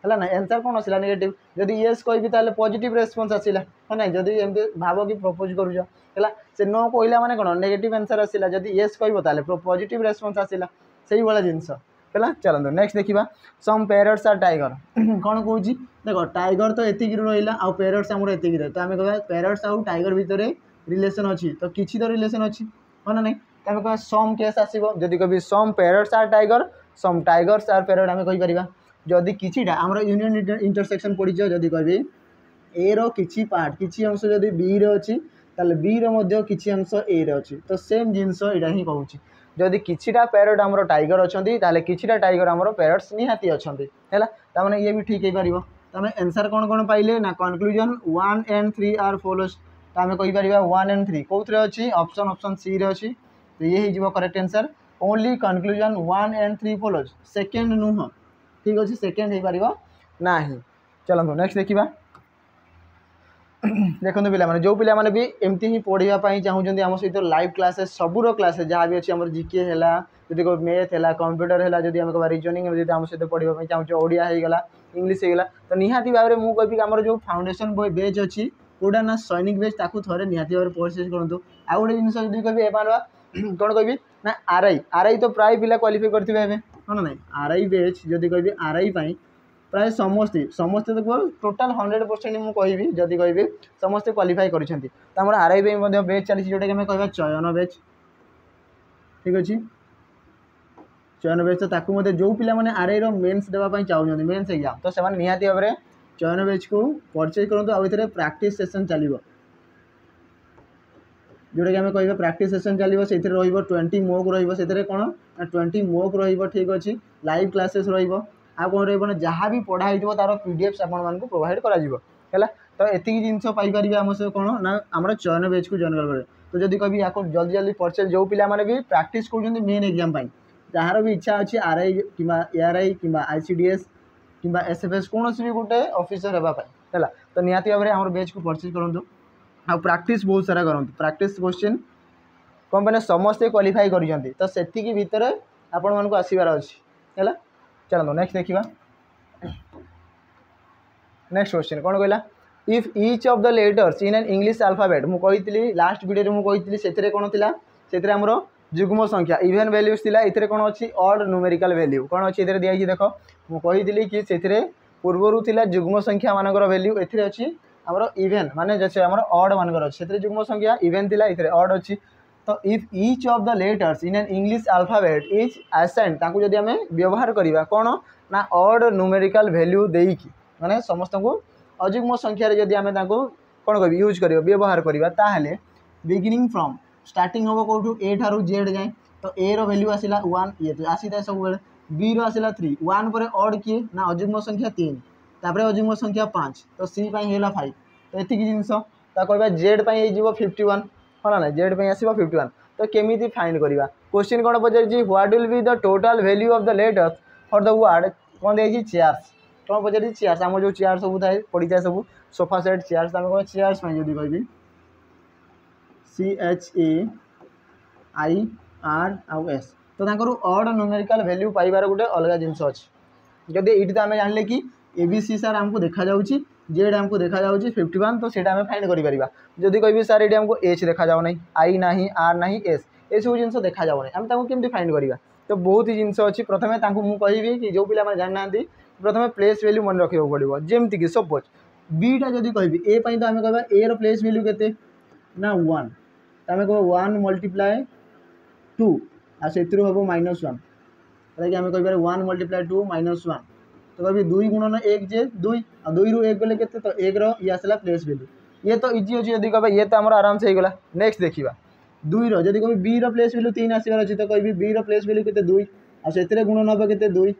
A: है ना आंसर कौन आसला नेगेटिव जदि येस कहि ताले पॉजिटिव रेस्पॉन्स आसला है ना जदि एमती भाव कि प्रपोज करूछ है से नो कहला माने कौन नेगेटिव आंसर आसला जदि येस कहबो ताले पॉजिटिव रेस्पॉन्स आसला सही वाला जिनस है। चलते नेक्स्ट देखा सम पैरट्स आर टाइगर कौन कौन देख टाइगर तो एतिक रहा आउ पैरट्स आम एतिक रहे तो आम कह पैरट्स आउ टाइगर भितर रिलेशन अच्छी तो किसी तो रिलेशन अच्छी है ना नहीं तो आम कह सम केस आसो जदि कभी some parrots are tiger some tigers are parrot आम कहीपर जदि किछिटा आमर यूनियन इंटरसेक्शन पड़ी जदि कहबी ए रो किछि पार्ट किछि अंश जदि बी रे अछि ताले बी रो मध्य किछि अंश ए रे अछि तो सेम जिनस एटा ही कहूछि जदि किछिटा पैरट आमर टाइगर अछंती ताले किछिटा टाइगर आमर पैरट्स निहाती अछंती हैला त माने ये भी ठीक हे परिबो तमे आंसर कोन कोन पाइले ना कंक्लूजन 1 एंड 3 आर फॉलोज त हमें कहि परिबा 1 एंड 3 कोथरे अछि ऑप्शन सी रे अछि तो ये ही जीवो correct answer only conclusion 1 and 3 follows second नुह ठीक अच्छे सेकेंड हो पार ना। चलते नेक्स्ट देखा देखो पे जो पे भी एमती ही पढ़ाई चाहूँगी आम सहित लाइव क्लासेस सबूर क्लासेस जहाँ भी अच्छी जीके है जब मैथ है कंप्यूटर है जब आम कह रिजनिंग जब आम सहित पढ़ाई चाहूँ ओडिया होगा इंग्लीश होगा तो निहाती भाव में मुझे कहबी आम जो फाउंडेशन बेच अच्छी कौटा ना सैनिक बेच ताकू थे निहाती भाव परचेज करूँ आउ गोटे जिन जब कह कौन कहबी ना आरआई तो प्राय पिला क्वालिफाई करते हैं हाँ ना आरआई बेच जब कहबी आरआई प्राय समस्ते समस्ते तो टोटाल 100% मुझे कहि जदि कह समस्ते क्वालिफाई कर आरआई बेच चली जोटा कि कह चयन बेच ठीक अच्छे चयन बेच तो ताकू जो पिला माने आरआई रो मेंस देवाई चाहूँ मेंस एग्जाम तो से निहाती भाव में चयन बेच को परचेज करूँ आउ ये प्रैक्टिस सेशन चलो जोटा कि आम कह प्रैक्टिस सेशन चलो से 20 मोक रही कौन ना 20 मोक ठीक अच्छे लाइव क्लासेस आ कौन रहा जहाँ भी पढ़ाई तार पीडीएफ आपण प्रोवाइड कर तो एति जिनस पाइपर आम सब कौन ना आम चयन बेच को जॉइन कर तो जब कभी या जल्दी जल्दी परचेज जो पिला भी प्रैक्टिस कर मेन एग्जाम जार भी इच्छा अच्छी आरआई कि एआरआई कि आईसीडीएस कि एसएफएस कौन भी गोटे ऑफिसर होगापाई है तो निहाती भाव में आम बेच को परचेज करूँ आ प्रैक्टिस बहुत सारा करूँ प्रैक्टिस क्वेश्चन कौन मैंने समस्ते क्वालिफाई कर तो सेतिकी भितर आपण मानक आसबार अच्छी है। चलो नेक्स्ट देखा नेक्स्ट क्वेश्चन कौन कहला if each of the letters in an English alphabet मुझे लास्ट वीडियो मुझे से कौन थी आमर जुग्म संख्या इवेन वैल्यूज थिला इतरे कौन अच्छी ऑड न्यूमेरिकल वैल्यू कौन अच्छी इधर दिखाई देख मुझे कि से पूर्वर थिला जुग्म संख्या मानकर वैल्यू एथि अच्छी आमर इवेन माने जैसे आमर ऑड मानकर अच्छे से जुग्म संख्या इवेन थिला इतरे ऑड अच्छी तो if each of the letters in an English alphabet is assigned ताकू जदि आम व्यवहार करवा कौन ना ऑड न्यूमेरिकल वैल्यू देकी माने समस्त को अजुग्म संख्यार जदि आम कौन कह यूज कर व्यवहार करवा ताहले बिगिनिंग फ्रॉम स्टार्टिंग हम कौटू ए ठारू जेड जाए तो ए रो वैल्यू आसला 1 ये तो आसी था सब बी रो आसला 3 1 पर ऑड किए ना अजुग्म संख्या 3 तापरे अजुग्म संख्या 5 तो सी पाई होला 5 तो एति जिनस ता कहबा जेड पाई हो 51 हाँ ना जेड पे आसो 51 तो केमी फाइंड करवा क्वेश्चन कौन पचार what will be the total value of the letters for the word कौन देखिए चेयर्स कौन पचार चेयर्स आम जो चेयर सब थाए पड़ी था सब सोफा सेट चेयर्स आम कह चेयर्स जब कह CHAIRS तो ऑड न्यूमेरिकल वैल्यू पाइबार गोटे अलग जिनस अच्छे जदि ये तो आम जान कि ABC सार आमको देखा जाऊँगी जेड आमको देखा जाऊँगी 51 तो सीटा आम फाइंड करें जदि कह सर ये आमको H देखा जाऊ ना आई ना R ना S ये सब जिन देखा जाऊँ आम केमती फाइंड करवा तो बहुत ही जिनस अच्छी प्रथम मुझे कहबी कि जो पिला जाना प्रथम प्लेस वैल्यू मन रखा पड़ो जमती कि सपोज बीटा जदि कहबी ए तो आम कह ए रो प्लेस वैल्यू के ना 1 तो आम कह 1 मल्टीप्लाए 2 आ से हम -1 कि आम कह 1 मल्टीप्लाए 2 -1 तो कभी 2 गुणन 1 जे 2 आ 2 रु 1 गले केते तो 1 रो ये आसला प्लेस वैल्यू ये तो इजी अछि जदी कहबे ये तो हमर आराम से हे गला। नेक्स्ट देखिबा 2 रो जदी कहबे बी रो प्लेस वैल्यू 3 आसीबार अछि तो कहबी बी रो प्लेस वैल्यू केते 2 आ सेतरे गुणन होबे केते 2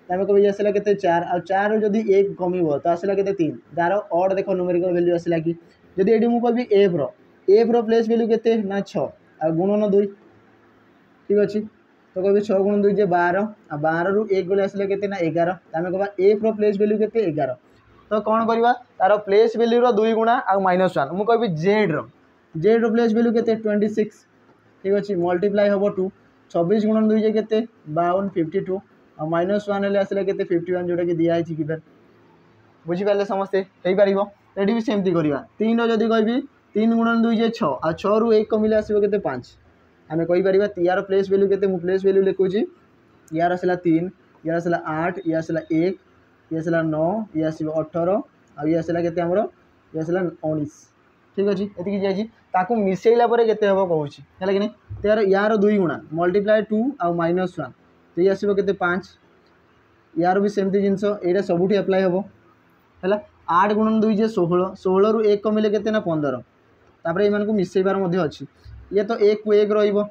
A: तमे कहबे ये आसला केते 4 आ 4 रो जदी 1 कमिबो तो आसला केते 3 दारो ऑड देखो न्यूमेरिकल वैल्यू आसला कि जदी एडी मु कहबी एफ रो प्लेस वैल्यू केते ना 6 आ गुणन 2 ठीक अछि तो कहबी 6 गुणन 2 जे 12 आ 12 रु 1 गले आसले केते ना 11 तमे कहबा एफ रो प्लेस वैल्यू केते 11 तो कौन करवा तार प्लेस वैल्यू रो 2 गुणा आ -1 मु कहबी जेड रो प्लेस वैल्यू केते 26 ठीक अछि मल्टीप्लाई होबो 2 26 गुणन 2 जे केते 52 52 आ -1 ले आसले केते 51 जोटा कि दिया है कि बुझी पाले समस्ते हेई परिबो एडी भी सेमती करवा 3 रो जदी कहबी 3 गुणन 2 जे 6 आ 6 रु 1 कमिले आसीबो केते 5 आमे कहि परिबा यार प्लेस वैल्यू केते मु प्लेस वैल्यू लिखुची यार आसला 3 यार आसला 8 यार आसला 1 ये आसला 9 ये आसीबो 18 आ ये आसला केते हमरो ये आसला 19 ठीक अछि एति कि जायछि ताकू मिसेइला परे केते हबो कहूची हैला कि नै तो यार 2 गुणा मल्टीप्लाई 2 आ -1 तो ये आसीबो केते 5 यार भी सेमती जिंस एटा सबुठी अप्लाई हबो हैला 8 गुणन 2 जे 16 16 रु 1 कमिले केते ना 15 तापर एमान को मिसेइबार मध्ये अछि ये तो 1 को 1 रहइबो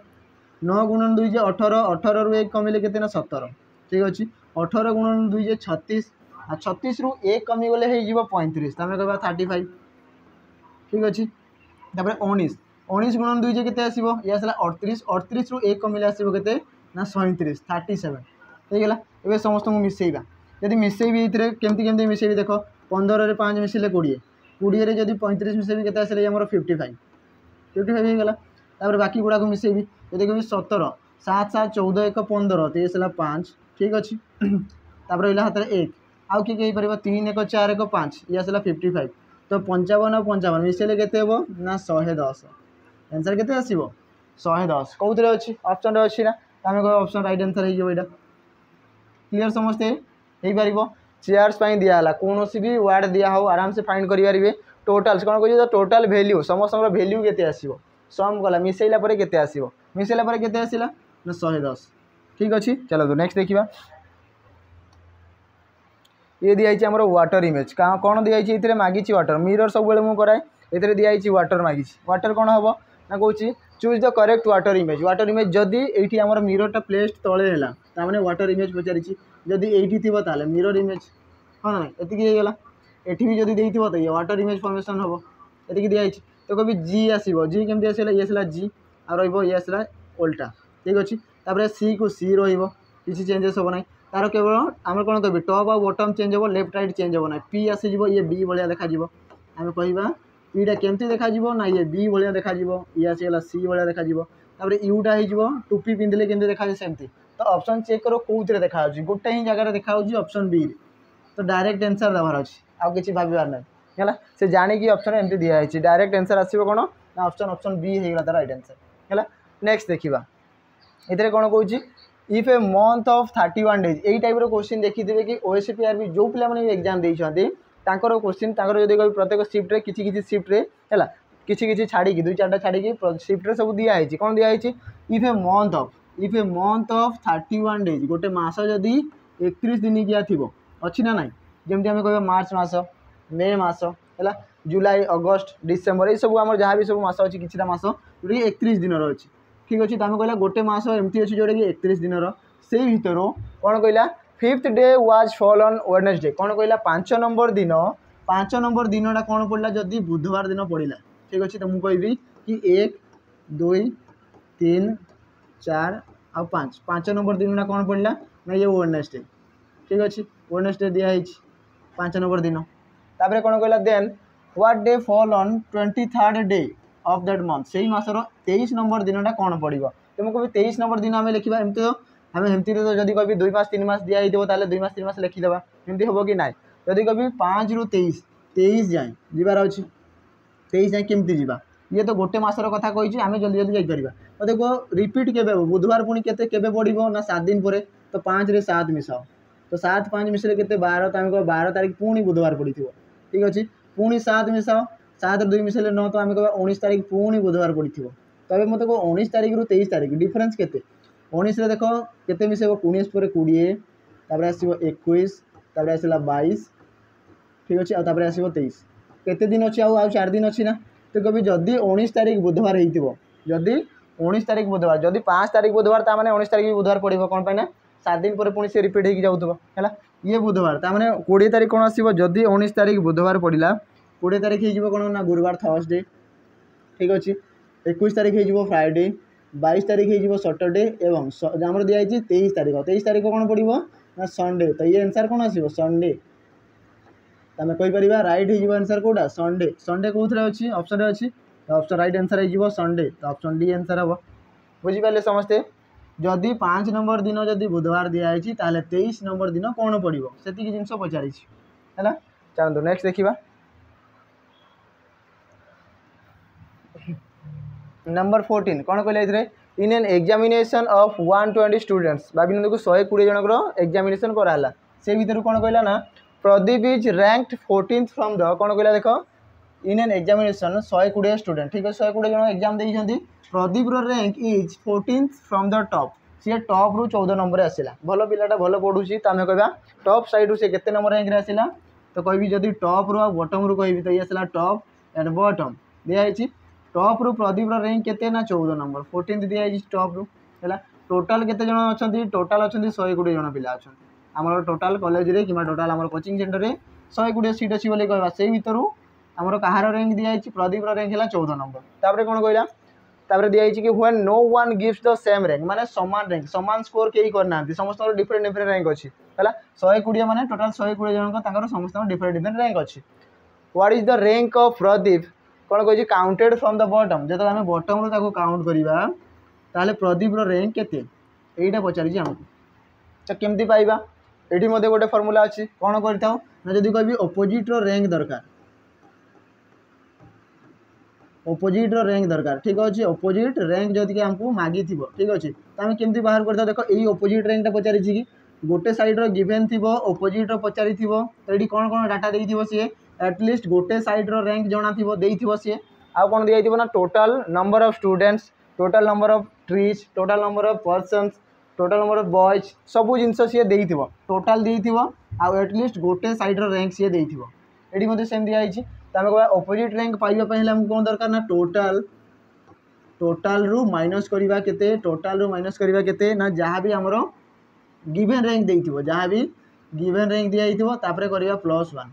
A: 9 गुणन 2 जे 18 18 रु 1 कमिले केते ना 17 ठीक अछि 18 गुणन 2 जे 36 आ 36 रु 1 कमी गले हे जीवो 35 तमे कहबा 35 ठीक अछि तापर 19 19 गुणन 2 जे केते आसीबो ये आसला 38 38 रु 1 कमिले आसीबो केते ना 37 37 हे गेला एबे समस्त को मिसेइबा यदि मिसेइबी इतरे केमती केमती मिसेइबी देखो 15 रे 5 मिसेले 20 20 रे जदी 35 मिसेइबी केते आसले हमर 55 55 हे गेला तापर बाकी गुडा को मिसेइबी यदि कहबी 17 7 7 14 1 15 तो ये आसला 5 ठीक अछि तापर इला हाथ रे 1 आउ कि कहि परबो 3 1 4 1 5 ये आसला 55 तो 55 और 55 मिसेले केते हेबो ना 110 आंसर केते आसीबो 110 कोउतरे अछि ऑप्शन रे अछि ना तमे को ऑप्शन राइट आंसर हे जेबो एटा क्लियर समझते हे परिबो चेयर्स पई दिया हला कोनोसी भी वर्ड दिया हो आराम से फाइंड करि परिबे टोटल्स कोन कहि टोटल वैल्यू समस्त वैल्यू केते आसीबो सम गला मिसेइला परे केते आसीबो मिसेइला परे केते आसीला ना 110 ठीक अछि चलो तो नेक्स्ट देखिबा ये दिया है हमरो वाटर इमेज का कोन दिया है इतरे मागी छि वाटर मिरर सब बेले मु कराय इतरे दिया है वाटर मागी छि वाटर कोन हबो ना कहूची choose the correct water image जदी एठी हमर मिरर टा प्लेस्ड तळे हैला ता माने वाटर इमेज पचारि छि जदी एठी थिबो ताले मिरर इमेज हां ना एति कि हे गेला एठी भी जदी देइथिबो त ये वाटर इमेज फॉर्मेशन हबो एति कि दिया है तो कभी जी आसीबो जी केमति आसीला ये आसीला जी आ रहइबो ये आसीला उल्टा ठीक अछि तापर सी को सी रहइबो किछि चेंजेस हो नै तार केवल आम कौन कह टॉप और बॉटम चेंज हो लेफ्ट राइट चेंज हो ना पी आसीज ये बी भाया देखा आम कहवा पीटा केमती देखा ना ये बी भाया देखा ये आसीगला सी भाया देखा यूटा हो टोपी पिंधले केमती देखा सेमती तो ऑप्शन चेक करो कौन देखा गोटे ही जगह देखा ऑप्शन बी तो डायरेक्ट आंसर देवार अच्छी आउ कि भावार ना है से जाणी ऑप्शन एमती दिखाई डायरेक्ट आंसर आसो कौन ना ऑप्शन बी होगा तार राइट आंसर है नेक्स्ट देखा ये कौन कौन if a month of 31 days यही टाइप क्वेश्चन देखिए कि ओएसपीआरबी जो पिला माने एग्जाम देइछंती तांकर क्वेश्चन तांकर जदी कोई प्रत्येक शिफ्ट रे किछि किछि शिफ्ट रे हैला किछि किछि छाड़ी की 2-4टा छाड़ी की शिफ्ट रे सब दिया है कोन दिया है if a month of 31 days गोटे मास जदी 31 दिन किया थिबो अछि ना नाही जेमति हम कहबा मार्च मास मे मास हैला जुलाई अगस्त डिसेंबर ए सब हमर जहां भी सब मास अछि किछिटा मास जोडी 31 दिन रो अछि ठीक अच्छे आम कहला गोटे मास एमती अच्छी जोटा कि 31 दिन से भर कौन कहला 5th day was fall on Wednesday कौन कहला 5 नंबर दिनटा कौन पड़ा जदि बुधवार दिन पड़ा ठीक अच्छे तो मुझे कहबी कि 1 2 3 4 आ 5 नंबर दिनटा कौन पड़ा ना ये वेडनेसडे ठीक अच्छे वेडनेसडे दिखाई 5 नंबर दिन तापर कौन कहला then what day fall on 23rd day of that month से मासर 23 नंबर दिनटा कौन पड़ो तो मुझे कभी 23 नंबर दिन आम लिखा एमती तो आम एमती तो जब कभी 2 मास 3 मास दिखाई 2 मास 3 मास लिखिदेवा एमती हम कि ना जदि कभी 5 रु 23 जाए जीवार अच्छी 23 जाए केमती जीवा ये तो गोटे मासर कथा कही आम जल्दी जल्दी जापर तो देखो रिपीट के बुधवार पुणी के पड़ो ना 7 दिन पर तो 5 रे 7 मिसाओ तो 7 5 मिसले के 12 तो आम 12 तारीख पुणी बुधवार पड़ी ठीक अच्छे पुणी 7 मिसाओ 7 2 मिसले 9 तो आम कह 19 तारीख पुणी बुधवार पड़ी तबे मत कह 19 तारीख रु 23 तारीख डिफरेन्स केते 19 देख के मिसेब 19 पर 20 तापर आसो 21 तापर आसला 22 ठीक अच्छे आपर आसो 23 केते दिन अच्छे आउ 4 दिन अच्छी ना तो कभी जदि 19 तारीख बुधवार हो जदि 19 तारीख बुधवार जदि 5 तारीख बुधवार ताने 19 तारीख बुधवार पड़ो कौन पाई ना 7 दिन पर पुणी से रिपीट हो जाऊँ है ये बुधवार ताने 20 तारीख कौन आसो जदि 19 तारीख बुधवार पड़ा 20 तारीख हो कौन ना गुरुवार थर्सडे ठीक अच्छे 21 तारीख हो फ्राइडे 22 तारीख हो सैटरडे एवं आमर दिखाई 23 तारीख कौन पड़ो ना संडे तो ये आंसर कौन आसो संडे आम कहीपर रईट हो आंसर कौटा संडे संडे कौन अच्छी ऑप्शन अच्छी तो ऑप्शन राइट आंसर हो संडे तो ऑप्शन डी आंसर हम बुझिपारे समस्ते जदि 5 नंबर दिन जदि बुधवार दिखाई ताले 23 नंबर दिन कौन पड़ो से जिनस पचारि है चलते नेक्स्ट देखा नंबर 14 कौन कहले in an examination of 120 students भाभी को 120 जनकर एग्जामिनेशन कराला से भर कौन कहला ना Pradeep is ranked 14th from the कौन कहला देख इन एन एग्जामिनेशन 120 स्टूडेंट ठीक है 120 जन एग्जाम देते Pradeep rank is 14th from the top सी टॉप रु 14 नंबर आसला भल पिलाटा भल पढ़ुची तो आम कह टॉप साइड से केते नंबर रैंक आसला तो कहि जदि टॉप रु बॉटम रु कहि तो ये आसला टॉप एंड बॉटम दिखाई टॉप रु प्रदीप रैंक केते ना 14 नंबर 14th दिखाई टॉप रु है टोटाल केते जन अच्छा टोटाल अच्छा 120 जन पिला अच्छा आमर टोटाल कॉलेज रे कि टोटाल आमर कोचिंग सेंटर में 120 सीट अच्छी बोले कहवा से भर आमर कहार रैंक दिखाई प्रदीप रैंक है 14 नंबर तापर कौन कहला तापर दिखाई कि when no one gives the same rank माने समान रैंक समान स्कोर कहीं करना समस्त डिफरेंट डिफरेंट रैंक अच्छी है 120 माने टोटाल 120 जन समस्त डिफरेंट डिफरेंट रैंक अच्छी what is the rank of Pradeep कौन कही काउंटेड फ्रॉम द बॉटम जो आम बॉटम रू काउंट करवा ताले प्रदीप रैंक केते एटा पचारि आमको तो केमती पाइबा ये गोटे फर्मूला अच्छी कौन करी कह अपोजिट रैंक दरकार अपोजिट रैंक दरकार ठीक अच्छे अपोजिट रैंक जदि आमको मागी थी ठीक अच्छे तो आम केमती बाहर कर देख यही अपोजिट रैंकटा पचारि कि गोटे साइड गिवेन थी अपोजिट पचारि तो ये कौन कौन डाटा देती सी एटलिस्ट गोटे साइड रैंक जना थी सी आउ कौन दिखाई ना total number of students total number of trees total number of persons total number of boys सबू जिनस सी दे टोटाल दे एटलिस्ट गोटे साइड रैंक सी दे ये सेम दिखाई तो आम कह अपोजिट रैंक पाइबापी कौन दरकार ना टोटाल टोटाल रु माइनस करवा केते टोटाल रु माइनस करवा केते ना जहाँ भी आमर गिवेन रैंक देइथिबो जहाँ भी गिवेन रैंक दिया तापर करवा +1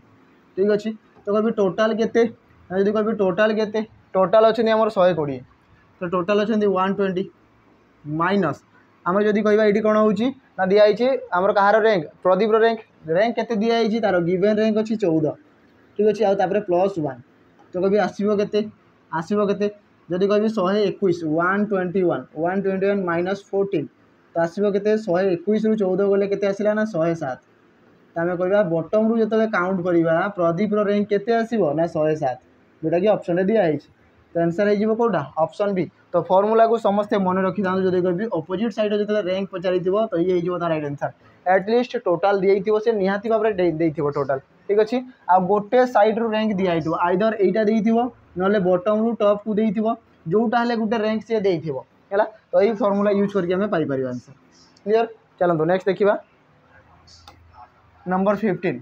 A: ठीक अच्छे तो कभी टोटाल केते जब कभी टोटाल केते टोटाल अच्छे आमर 120 तो टोटाल अच्छे 120 माइनस आम जदि कह ये कौन हो दिखाई आमर कहार रैंक प्रदीप रैंक रैंक केते दिखाई तार गिवेन रैंक अच्छी 14 ठीक अच्छे आउे +1 तो कभी आसो के जदि कह 121 121 -14 तो आसो के 121 रु 14 गले के आसला ना 107 तो आम कह बटम रु जो काउंट करवा प्रदीप रैंक केते आसो ना 107 जोटा कि ऑप्शन दिखाई तो आंसर हो कौटा ऑप्शन बी तो फॉर्मूला को समस्ते मन रखी था जो कह अपोजिट साइड जो रैंक पचारि तो ये तार राइट आंसर एटलिस्ट टोटाल दिखाई से निहाती भाव में टोटाल ठीक अच्छे आ गोटे साइड रू रैंक दिखाई आइदर एटा ना बटम रु टॉप को देथिबो जोटा हेले गोटे रैंक से देथिबो है तो ये फॉर्मूला यूज करके हमें पाई परिबा आंसर क्लियर चलतो नेक्स्ट देखिबा नंबर 15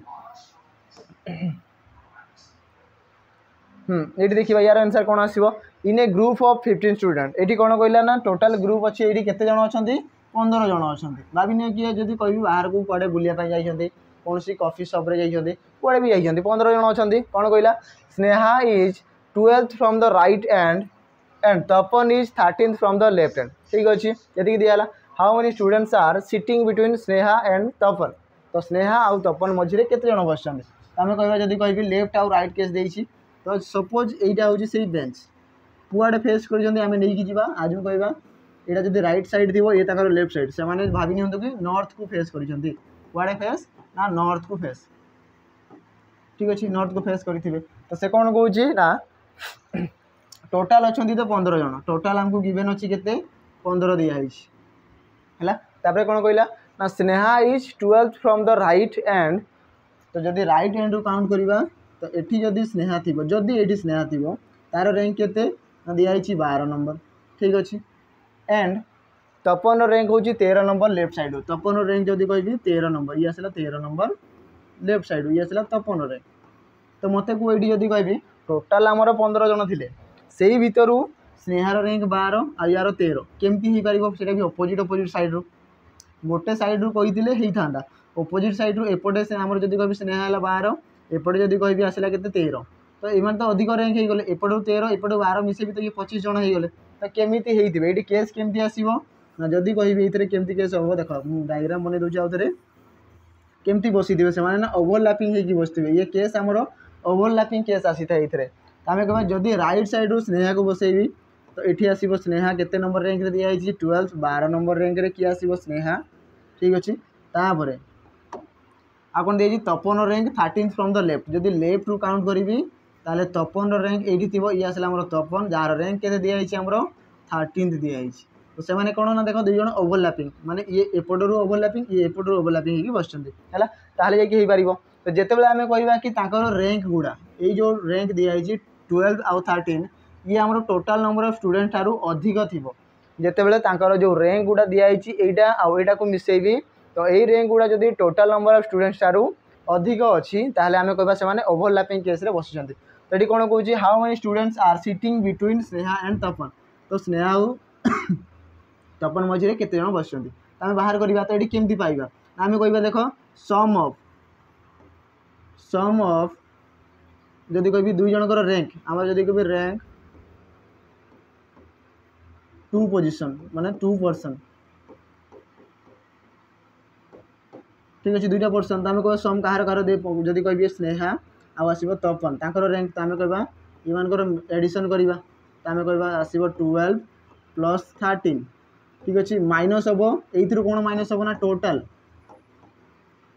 A: ये देखिए यार आंसर कौन आसो इन ए ग्रुप ऑफ 15 स्टूडेंट ये कौन कहला ना टोटाल ग्रुप अच्छे ये केते जन अच्छा 15 जन अच्छा भाविने किए जब कह बाहर को कड़े बुलायापी जाइए कौन सी कॉफी शॉप रे जाइए कड़े भी जाइए 15 जन अच्छा कौन कहला Sneha is 12th from the right and Tapan is 13th from the left hand ठीक अच्छे ये दिखाला how many students are sitting between Sneha and Tapan तो स्नेहा आउ तपन मझे केते जन बस आम कह जब कह लेफ्ट आउ राइट केस देती तो सपोज यहाँ हूँ से बेंच कुआड़े फेस कर आज कहवा यहाँ जब राइट साइड थी ये तक लेफ्ट साइड से मैंने भावी नियंतु कि नॉर्थ को फेस कर फेस ना नॉर्थ को फेस ठीक अच्छे नॉर्थ को फेस करेंगे तो से कौन कौन ना टोटाल अच्छा तो 15 जन टोटाल आमको गिवेन अच्छी के 15 दिखाई है कौन कहला ना Sneha is 12th from the right and तो जब राइट हैंड रू काउंट करवा तो ये जदि स्नेहा थी जदि ये स्नेहा थी तार रैंक के दिखाई 12 नंबर ठीक अच्छे एंड तपन रैंक हूँ 13 नंबर लेफ्ट साइड तपन रैंक जब कह 13 नंबर ये आसला 13 नंबर लेफ्ट साइड ये आसला 53 रैंक। तो मत को ये जदि कहि टोटाल आमर 15 जन थे से भितर स्नेहार रैंक 12 आ यार 13 केमती हो पार से भी अपोजिट अपोजिट सैड्रु गोटे सैड्रु कही था अपोजिट सैड्रु एपटे से आमर जदि कह स्नेहा 12 एपटे जदि कह आसला के 13 तो एम तो अधिक रैंक हो गले एपटू 13 एपटू 12 मिसे भी तो ये 25 जन हो गले तो केमी होती केस केमती आसो ना जदि कह केमती केस हम देख डायग्राम बन दूसरी आउ थे केमती बसी थे से ओवरलैपिंग होगी बसते ये केस आमर ओवरलैपिंग केस आसी था ये आम कह जदि राइट सैड्रु स्नेहा को बसैबी तो ये आसो स्नेहा केते नंबर रैंक रे दिया 12 12 नंबर रैंक रे किए आसो स्नेहा ठीक अच्छे तापर आपन देखिए 53 रैंक 13 फ्रॉम द लेफ्ट जदि लेफ्ट रु काउंट करी ताले 53 रैंक ये थी ये आसला 53 जार रैंक के दिखाई आमर 13 दिखाई तो से मैंने कौन ना देख दुई जन ओवरलैपिंग माने ये एपटू ओवरलैपिंग ये एपटू ओवरलैपिंग हो बस है ताहले जाकि हो पार तो जिते बड़े आम कहवा कि रैंक गुड़ा ये जो रैंक दिखाई 12 आउ 13 ये आमर टोटाल नंबर ऑफ स्टूडेंट ठारू अधिक थी जिते बड़े जो रैंक गुड़ा दिखाई यहाँ आईटा को मिसेबी तो यही रैंक गुड़ा जब टोटाल नंबर ऑफ स्टूडेंट्स ठारू अधिक अच्छी ताहले आम कहवा से ओवरलैपिंग केस रे बसुँच तो ये कौन कौन how many students are sitting between Sneha and Tapan तो स्नेहा तपन मझे केते जन बस आम बाहर करवा तो ये केमती पाइबा आम कह देख सम ऑफ जदि कह दुई जनकर रैंक आम जदि कह रैंक 2 पोजिशन माने 2 पर्सन ठीक अच्छे दुईटा पर्सन तो आम कह सम कहार कहार जदि कह स्नेहा आसो तपन तांकर रैंक तो आम कह इमानकर एडिशन करवा तो आम कह आसो 12 प्लस 13 ठीक अच्छे माइनस हम ये कौन माइनस हम ना टोटाल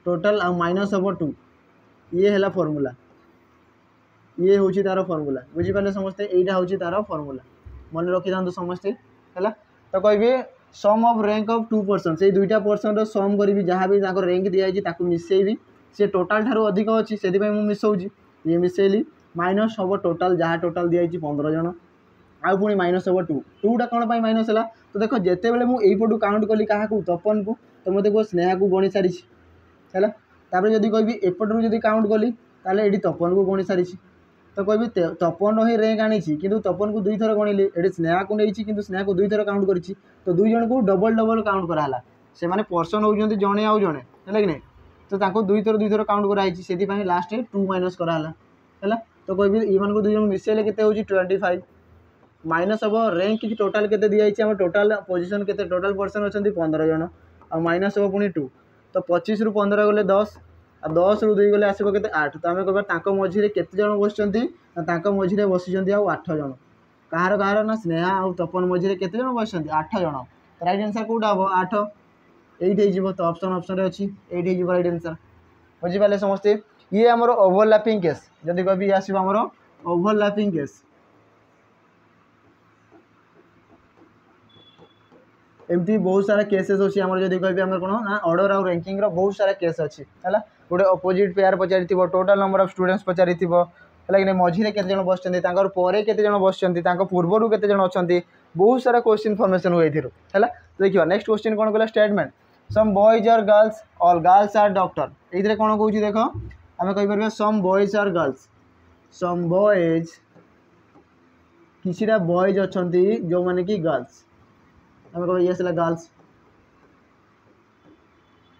A: टोटाल आ माइनस हम 2 ये है फॉर्मूला ये हूँ तार फॉर्मूला बुझीपारे समस्ते यहाँ हूँ तार फॉर्मूला मन रखी था समस्ते है तो कह सम ऑफ रैंक ऑफ 2 पर्सन से दुईटा पर्सन सम करी जहाँ भी रैंक दिखाई मिसेबी सी टोटाल ठारू अधिक अच्छी से मिसाऊँगी ये मिसेली माइनस हम टोटाल जहाँ टोटाल दिखाई 15 जन आउ पुणी माइनस हम 2 2टा कौन माइनस है तो देख जिते बड़े मुझे पटू काउंट कली क्या तपन को तो मत कह स्नेहा को गणी सारी है तापर जदि कह एपटू जदि काउंट कली ताले ये तपन को गणी सारी तो कह तपन ही रैंक आनी कि तपन को 2 थर गणिले ये स्नेहा को नहीं कि स्नेहा को 2 थर काउंट कर तो 2 जन को डबल डबल काउंट कराला से मैंने पर्सन होती जड़े आउ जड़े है कि नहीं तो 2 थर काउंट कराई से लास्ट 2 माइनस कराला है तो कह इन को 2 जन मिसेले के 25 माइनस हम रैंक कि टोटाल के दिखाई आम टोटाल पोजिशन के टोटाल पर्सन अच्छा 15 जन आ माइनस हम पुणी 2 तो 25 रु 15 गले 10 आ 10 रु 2 गले आसो के 8 तो आम कह मझे केते जन बस मझे बसी 8 जन कहार कहार ना स्नेहा आउ तपन मझे केते जन बस 8 जन तो राइट आंसर कौटा हम 8 ये तो ऑप्शन ऑप्शन अच्छी ये राइट आंसर बुझीपारे समस्ते ये आमर ओवरलैपिंग केस जदि कह आसो आमर ओवरलैपिंग केस एमती बहुत सारा केसेस अच्छी आम जब कह कौन ना ऑर्डर आउ रैंकिंग बहुत सारा केस अच्छी है गोटे अपोजिट पेयर पचारि टोटाल नंबर ऑफ स्टूडेंट्स पचारि है कि मझे केते जन बस केते जन बस पूर्वर केते जन अच्छा बहुत सारा क्वेश्चन इनफॉरमेशन हुए है देखिए नेक्स्ट क्वेश्चन कौन कहला statement some boys are girls all girls are doctor ये कौन कौन देख आम कहीपर some boys are girls some boys किसीटा बॉयज अच्छा जो मैंने कि गर्ल्स आम कह ये आसला गर्ल्स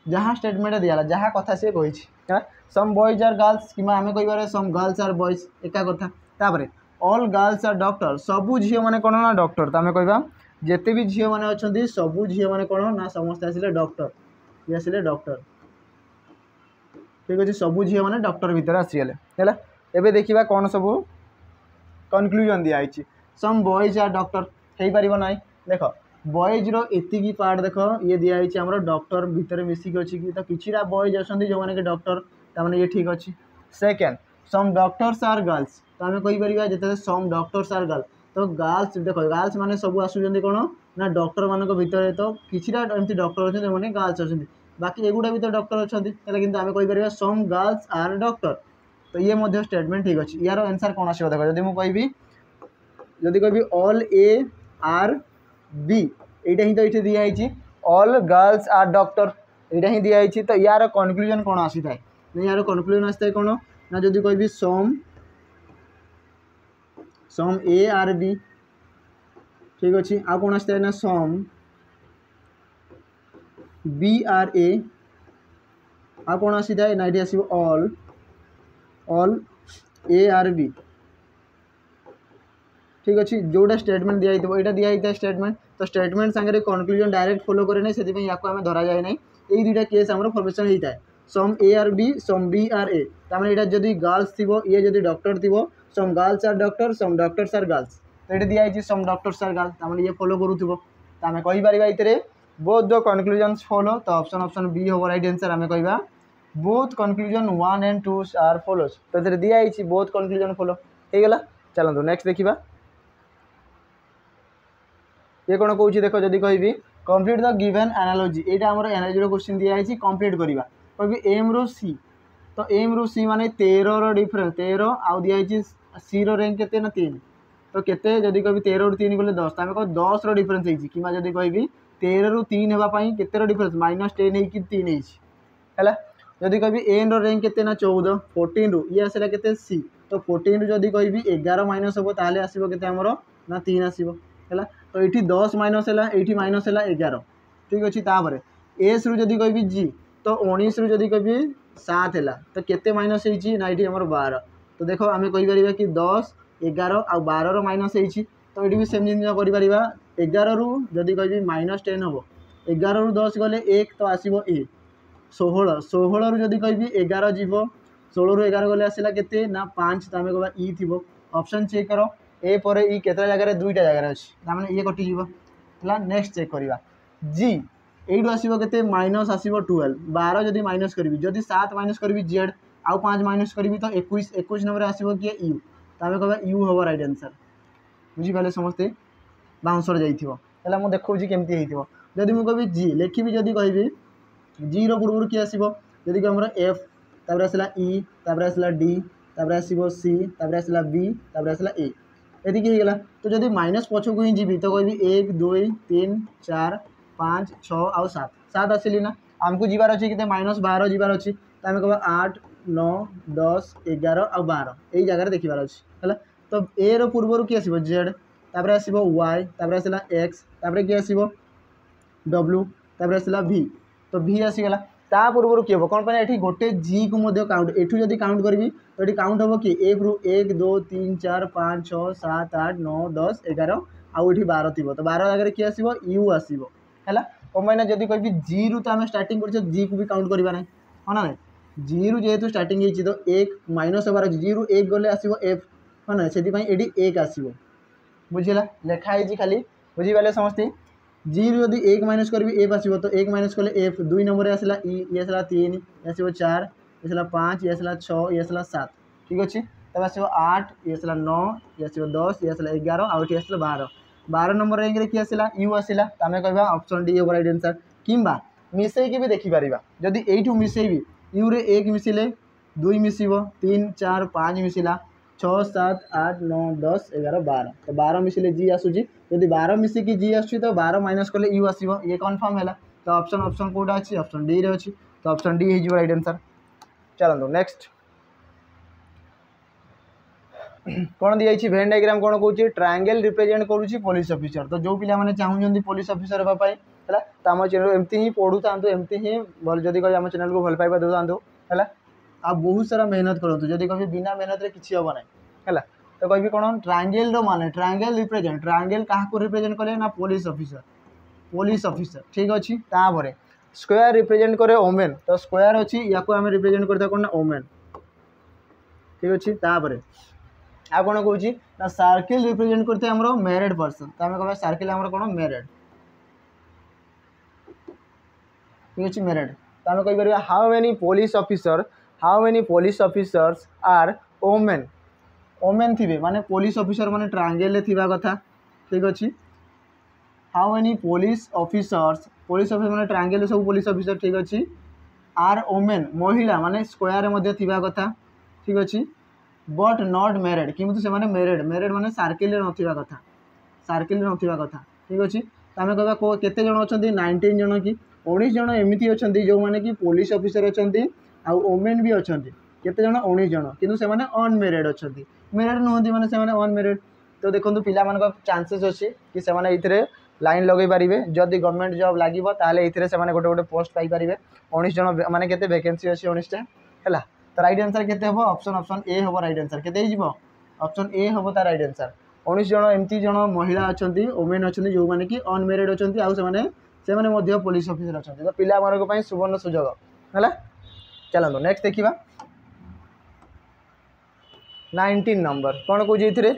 A: जहाँ स्टेटमेंट दिया जहाँ कथा सी कही सम बॉयज आर गर्ल्स कि आम कह सम गर्ल्स आर बॉयज एका कथा तापर ऑल गर्ल्स आर डॉक्टर सबू झील मैंने कौन ना डॉक्टर तो आम कह जिते भी झील मैंने अच्छा सबू झील मैंने कौन ना समस्त आसिले डॉक्टर ये आसिले डॉक्टर ठीक अच्छे सबू झील मैंने डॉक्टर भितर आसीगले है एबे देखिबा कौन सब कनक्लूजन दिखाई सम बॉयज आर डॉक्टर हो पार ना देख बॉयज री पार्ट देख ये दिखाई आम डॉक्टर भितर मिसिक अच्छी कि तो किसीटा बॉयज अच्छा जो मैंने कि डॉक्टर ताने ये ठीक अच्छे second some doctors are girls तो आम कहीपर जिते सम डॉक्टर्स आर गर्ल्स तो गर्ल्स देख गर्ल्स मैंने सब आसुच्च कौन ना डॉक्टर मान भितर तो किसीटा एमती डॉक्टर अच्छे जो गर्ल्स अच्छा बाकी एगुड़ा भी तो डॉक्टर अच्छा कि आम कहीपर सम गर्ल्स आर डॉक्टर तो ये स्टेटमेंट ठीक अच्छे यार आंसर कौन आसो देख जदि कहि ऑल ए आर बी यहाँ ही तो ये दिखाई ऑल गर्ल्स आर डॉक्टर यहाँ ही दिखाई तो यार कनक्लूजन कौन आसी था नहीं यार कन्क्लूजन आसता है कौन ना जदि कहि सम ए आर बी ठीक अच्छे आ कौन आसता है ना सम बी आर ए आ कौन आसी था ना ये आसो ऑल ए आर बी ठीक अच्छे जोटा स्टेटमेंट दिखाई यहाँ दिखाई स्टेटमेंट तो स्टेटमेंट सांगे कन्क्लूजन डायरेक्ट फॉलो करे ना से या धरा जाए ना ये दुईटा केस आम फॉर्मेशन होता है some A are B some B are A तमें यहाँ जदि गर्ल्स थी ये जदि डॉक्टर थी some girls are doctor some doctors are girls तो ये दिखाई सम डॉक्टर्स आर गर्ल्स तमें ये फॉलो करूँ तो आम कहीपर ये बोथ द कन्क्लूजन्स फॉलो तो ऑप्शन ऑप्शन बी हम राइट आंसर आम कह both conclusion 1 and 2 are follows तो ये दिखाई बोथ कन्क्लूजन फॉलो हो गला चलते नेक्स्ट देखा ये कौन कौन देख जदि कहि कंप्लीट द गिवन एनालॉजी यहाँ आम एनालॉजी क्वेश्चन दिखाई कंप्लीट करवा कहि एम रो सी तो एम रू सी माने 13 डिफरेन्स 13 आउ दिखाई सी रैंक के ना 3 तो केते जदि कहि 13 रू 3 गले 10 आम कह 10 रो डिफरेन्स होती कि जदि कहि 13 रू 3 होगापाई के डिफरेन्स -10 हो 3 है जदि कहि एन रैंक के ना 14 14 रू ये आसला के सी तो 14 रू जदि कहि 11 माइनस हम ताले आसो के ना 3 आसो है तो ये 10 माइनस है ये माइनस है 11 ठीक अच्छे तापर एस रू जदि कहि जी तो 19 रू जदि कहि 7 है तो केते माइनस होती ना ये 12 तो देख आम कहीपर कि 10 11 आ 12 माइनस होती तो ये भी सेम जिन कर 11 रू जदि कहि -10 हम 11 रू 10 गले 1 तो आसो ए 16 16 रू जदि कहि 11 जीव 16 रू 11 गले आसला के ना 5 तो आम कह ई थी ऑप्शन चेक करो ए पर ई केतटा जगह दुईटा जगह अच्छी मैंने ये कटिज नेक्स्ट चेक करवा जी यू आसो के माइनस आसो 12 12 जदि माइनस करी जदि 7 माइनस करी जेड आउ 5 माइनस करी तो 21 नंबर आसो किए यू तो आम कह यू हम राइट आंसर बुझीपारे समस्ते बाउंसर जाइए मुझे देखा केमती जदि मुझे कहि जी लिखी जदि कहि जी रूर्व किए आसो जदि आम एफ तापर आसला ई तापर आसला डी तापर आसो सी तापर आसला बी तापर आसला ए एतिक होगा तो जब माइनस पछक ही जी तो कहि 1 2 3 4 5 6 आउ 7 7 आसली ना आमको जीवार अच्छे कि -12 जीवार अच्छी तो आम कह 8 9 10 11 आ 12 यही जगह देखिबार अच्छे है तो ए रूर्व कि आसो जेड तापर आसो वाई तापर आसला एक्स तापर कि आसो डब्ल्यू तापर आसला भी तो भी आसीगला ता पूर्व किए कौन पे ये गोटे जी को काउंट एठू जब काउंट करी तो ये काउंट हम कि 1 रू 1 2 3 4 5 6 7 8 9 10 11 आउ ये 12 थी तो 12 जगह किए आसो यू आसो है कौन पाई जब कहि जी रू तो आम स्टार्टिंग कर जी को भी काउंट करवा ना हाँ ना जी रू जेहेतु स्टार्टिंग होती तो 1 माइनस हबार अच्छे जी रू 1 गले आसो एफ हाँ ना से ये 1 आसो बुझीला लिखाई खाली बुझीपारे समस्ते जी रू जब 1 माइनस करी एफ आसो तो 1 माइनस कले एफ 2 नंबर आसला ई ये आसला 3 ये आसो 4 ये आसला 5 ये आसला 6 ये आसला 7 ठीक अच्छे तब आसो 8 ये आसला 9 ये आसो 10 ये आसला 11 आउ ये आसला 12 12 नंबर रैंक किए आसला यू आसला तो आम कह ऑप्शन डी राइट आंसर किंबा मिसेक भी देखिपर जदि यू मिसेबी यू रे 1 मिसिले 2 मिसिब 3 4 5 मिसिला 6 7 8 9 10 11 12 तो 12 मिसिले जी आसूँ जदि 12 मिसिकी जी आसूँ तो 12 माइनस कले यू आसो ये कन्फर्म है तो ऑप्शन ऑप्शन कौटा अच्छी ऑप्शन डी रे अच्छी तो ऑप्शन डी हो राइट आंसर चलते नेक्स्ट कौन दिखाई भेन डायग्राम कौन कौन ट्रायंगल रिप्रेजेंट करुच्ची पुलिस ऑफिसर तो जो पिला चाहूँ पुलिस ऑफिसर होगापाई है तो आम चैनल एमती ही पढ़ु था एमती ही भल जदि कह आम चैनल को भल पाइबा दे था आ बहुत सारा मेहनत करूँ जदि कभी बिना मेहनत किसी हम ना है तो कहि कौन ट्रायंगल रो ट्रायंगल रिप्रेजेंट ट्रायंगल क्या रिप्रेजेंट करे ना पुलिस ऑफिसर ठीक अच्छे तापर स्क्वायर रिप्रेजेंट करे ओमेन तो स्क्वायर अच्छी या आम रिप्रेजेंट करता कौन ना ओमेन ठीक अच्छे तापर आ कौन कौन ना सर्किल रिप्रेजेंट करते हैं मैरिड पर्सन तो आम कह सर्किल आम कौन मैरिड ठीक अच्छे मैरिड तो आम कहीपर how many police officers are women women थी माने पुलिस ऑफिसर माने ट्रायंगल थी कथा ठीक अच्छे हाउ मेनी पुलिस ऑफिसर्स माने ट्रायंगल सब पुलिस ऑफिसर ठीक अच्छे आर ओमेन महिला माने स्क्वायर मध्य थी कथा ठीक अच्छे बट नॉट मैरिड किंतु से माने मैरिड माने सर्किल नथिबा कथा ठीक अच्छे तो आम कह केते जन अच्छा 19 जन कि 19 जन एमती अच्छा जो मैंने कि पुलिस ऑफिसर अच्छा आउ ओमेन भी अच्छा केते जन 19 जन किंतु से माने अनमेरिड अच्छा मेरिड नुहति माने से माने अनमेरिड तो देखो पिला मान चांसेस अच्छी कि से माने इथिरे लाइन लगे पारे जदि गवर्नमेंट जॉब लगे ये से गोटे गोटे पोस्ट पाइपर 19 जन माने केते वैकेंसी अच्छी 19टा है तो राइट आंसर केते हम ऑप्शन ऑप्शन ए हम राइट आंसर केते ऑप्शन ए हम तार राइट आंसर 19 जन एमती जन महिला अच्छा ओमेन अच्छा जो मैंने कि अनमेरिड अच्छा आउ से पुलिस ऑफिसर अच्छा तो पिला मानक सुवर्ण सुजोग है चलो नेक्स्ट देखा 19 नंबर कौन कौन ये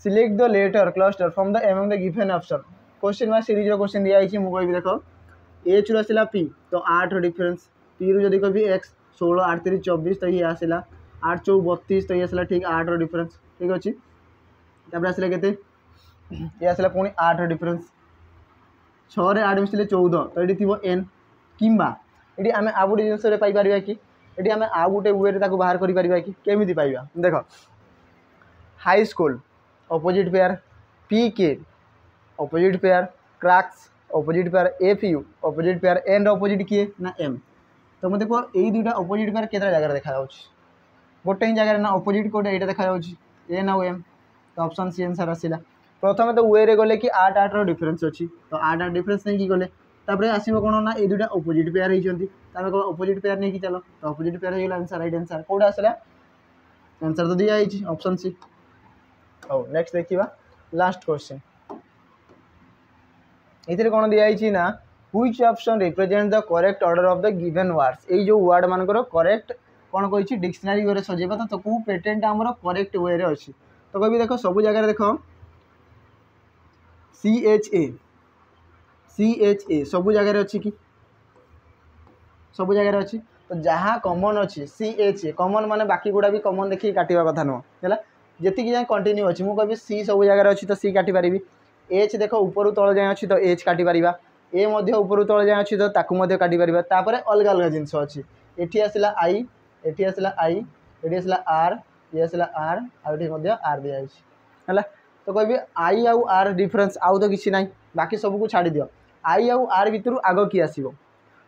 A: select the letter cluster from the among the given option question में सीरीज क्वेश्चन दिखाई मुझे देख एच रु आसला पी तो 8 डिफरेन्स पी रु जब कभी एक्स 16 8 3 24 तो ये आसला 8 4 32 तो ये आसला ठीक 8 डिफरेन्स ठीक अच्छे आसला के ये आसला पुणी 8 डिफरेन्स 6 रे 8 मिसले 14 तो ये थी एन किंबा ये आम आउ गोटे जिनस पाइपर कि ये आम आउ गोटे वे बाहर कर केमी पाइबा देख high school opposite pair P K opposite pair cracks opposite pair F U opposite pair N opposite किए ना एम तो मैं देखो यही दुईटा ऑपोजिट पेयर केतटा जगह देखा गोटे ही जगह ना ऑपोजिट कोटे ये देखा एन आउ एम तो ऑप्शन सी आंसर आसला प्रथम तो वे गले कि 8 8 डिफरेन्स अच्छी तो 8 8 डिफरेन्स नहीं गले तापर आसो कौन ना ये दुईटा ऑपोजिट पेयर होती ऑपोजिट पेयर नहीं चलो तो ऑपोजिट पेयर हो आंसर राइट आंसर कौटा आसला आंसर तो दिखाई ऑप्शन सी हो नेक्स्ट देखा लास्ट क्वेश्चन ये कौन दिखाई ना which option represent the correct order of the given words ये जो वर्ड मानकर करेक्ट कौन कही डिक्शनरी वे सजेबा तो कौ पेटेंट आमर करेक्ट वे अच्छी तो कभी देख सब जगह देख सी एच ए सब जगह अच्छी कि सब जगह अच्छी तो जहाँ कमन अच्छी सी एच ए कमन माने बाकी गुड़ा भी कमन देखिए काटिया कथा नुह है जी जाए कंटिन्यू अच्छी मुझे कभी सी सब जगह अच्छी तो सी काटी पारि एच देख ऊपर तल जाए अच्छी तो एच काटी पारिबा ए ऊपर तल जाए अच्छी तो ताकू काटी पारिबा तापर अलग अलग जिनस अच्छी एठी आसला आई एठी आसला आई एठी आसला आर ये आसला आर आठी आर दिया है तो कह आई आउ आर डिफरेन्स आउ तो किसी ना बाकी सबको छाड़ी दियो आई आउ आर भितर आग किए आसो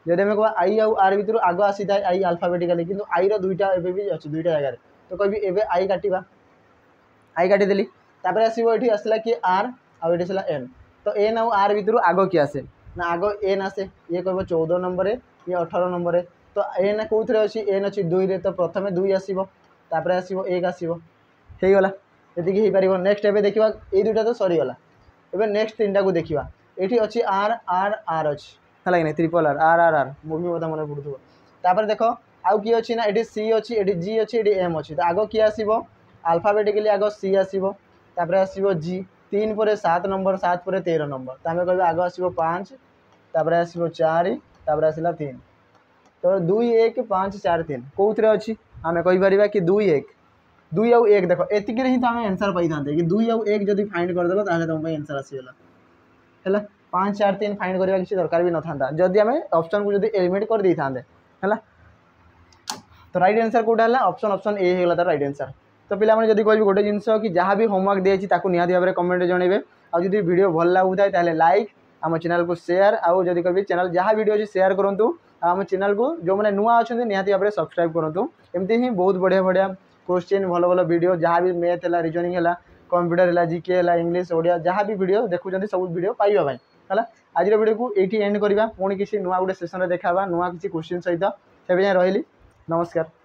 A: जब आम कह आई आउ आर भितर आग आसी था आई अल्फाबेटिकली किंतु आई रुईटा एवं अच्छी दुईटा जगह तो कह एवं आई काटा आई काटिदेली तापर आसो ये आसला कि आर आउट आसला एन तो एन आउ आर भितर आग किए आसे ना आग एन आसे ये कह 14 नंबर ये 18 नंबर तो एन कौन अच्छी एन अच्छी 2 रे तो प्रथम 2 आसो तापर आसो 1 आसो होगला ये पार नेक्स्ट एवं देखा ये दुईटा तो सरीगला एवं नेक्स्ट 3टा को देखा ये अच्छी आर आर आर अच्छी है कि triple R R R R movie कथा मन पड़ू तापर देख आउ किए अच्छी ना ये सी अच्छी ये जी अच्छी ये एम अच्छी तो आग किए आसो अल्फाबेटिकली आग सी आसो तापर आसो जी 3 पर 7 नंबर 7 पर 13 नंबर तो आम कह आग आसो 5 तापर आसो 4 तापर आसला 3 तो 2 1 5 4 3 कौन अच्छी आम कहीपर कि 2 1 2 आउ 1 देख एतिक ही तो आम आंसर पाई था कि 2 आउ 1 जब फाइंड करदेल तो तुम आंसर आसीगला है 5 4 3 फाइंड करवा किसी दरकार भी न था जदि आम ऑप्शन को एलिमिनेट कर दे था है तो राइट आंसर कौटा है ऑप्शन ऑप्शन ए होगा तार राइट आंसर तो पिला माने जदि कहबी गोटे जिनस कि जहाँ भी होमवर्क दिए ताकू निहाती भाव में कमेंट जनइबे आउ जदि वीडियो भल लगुए ताहले लाइक आम चैनल को शेयर आउ जदि कहबी चैनल जहाँ वीडियो अच्छी शेयर करूँ आम चैनल को जो मैंने नुआ अच्छा निहाती भाव में सब्सक्राइब करूँ एमती ही बहुत बढ़िया बढ़िया क्वेश्चन भल भल वीडियो जहाँ भी मैथ है रिजनिंग है कंप्यूटर है जीके है इंग्लिश ओडिया जहाँ भी वीडियो देखुं सब वीडियो पाइबा है आज वीडियो को ये एंड करवा पुणी किसी नुआ गोटे सेसन देखा नुआ किसी क्वेश्चन सहित से रही नमस्कार।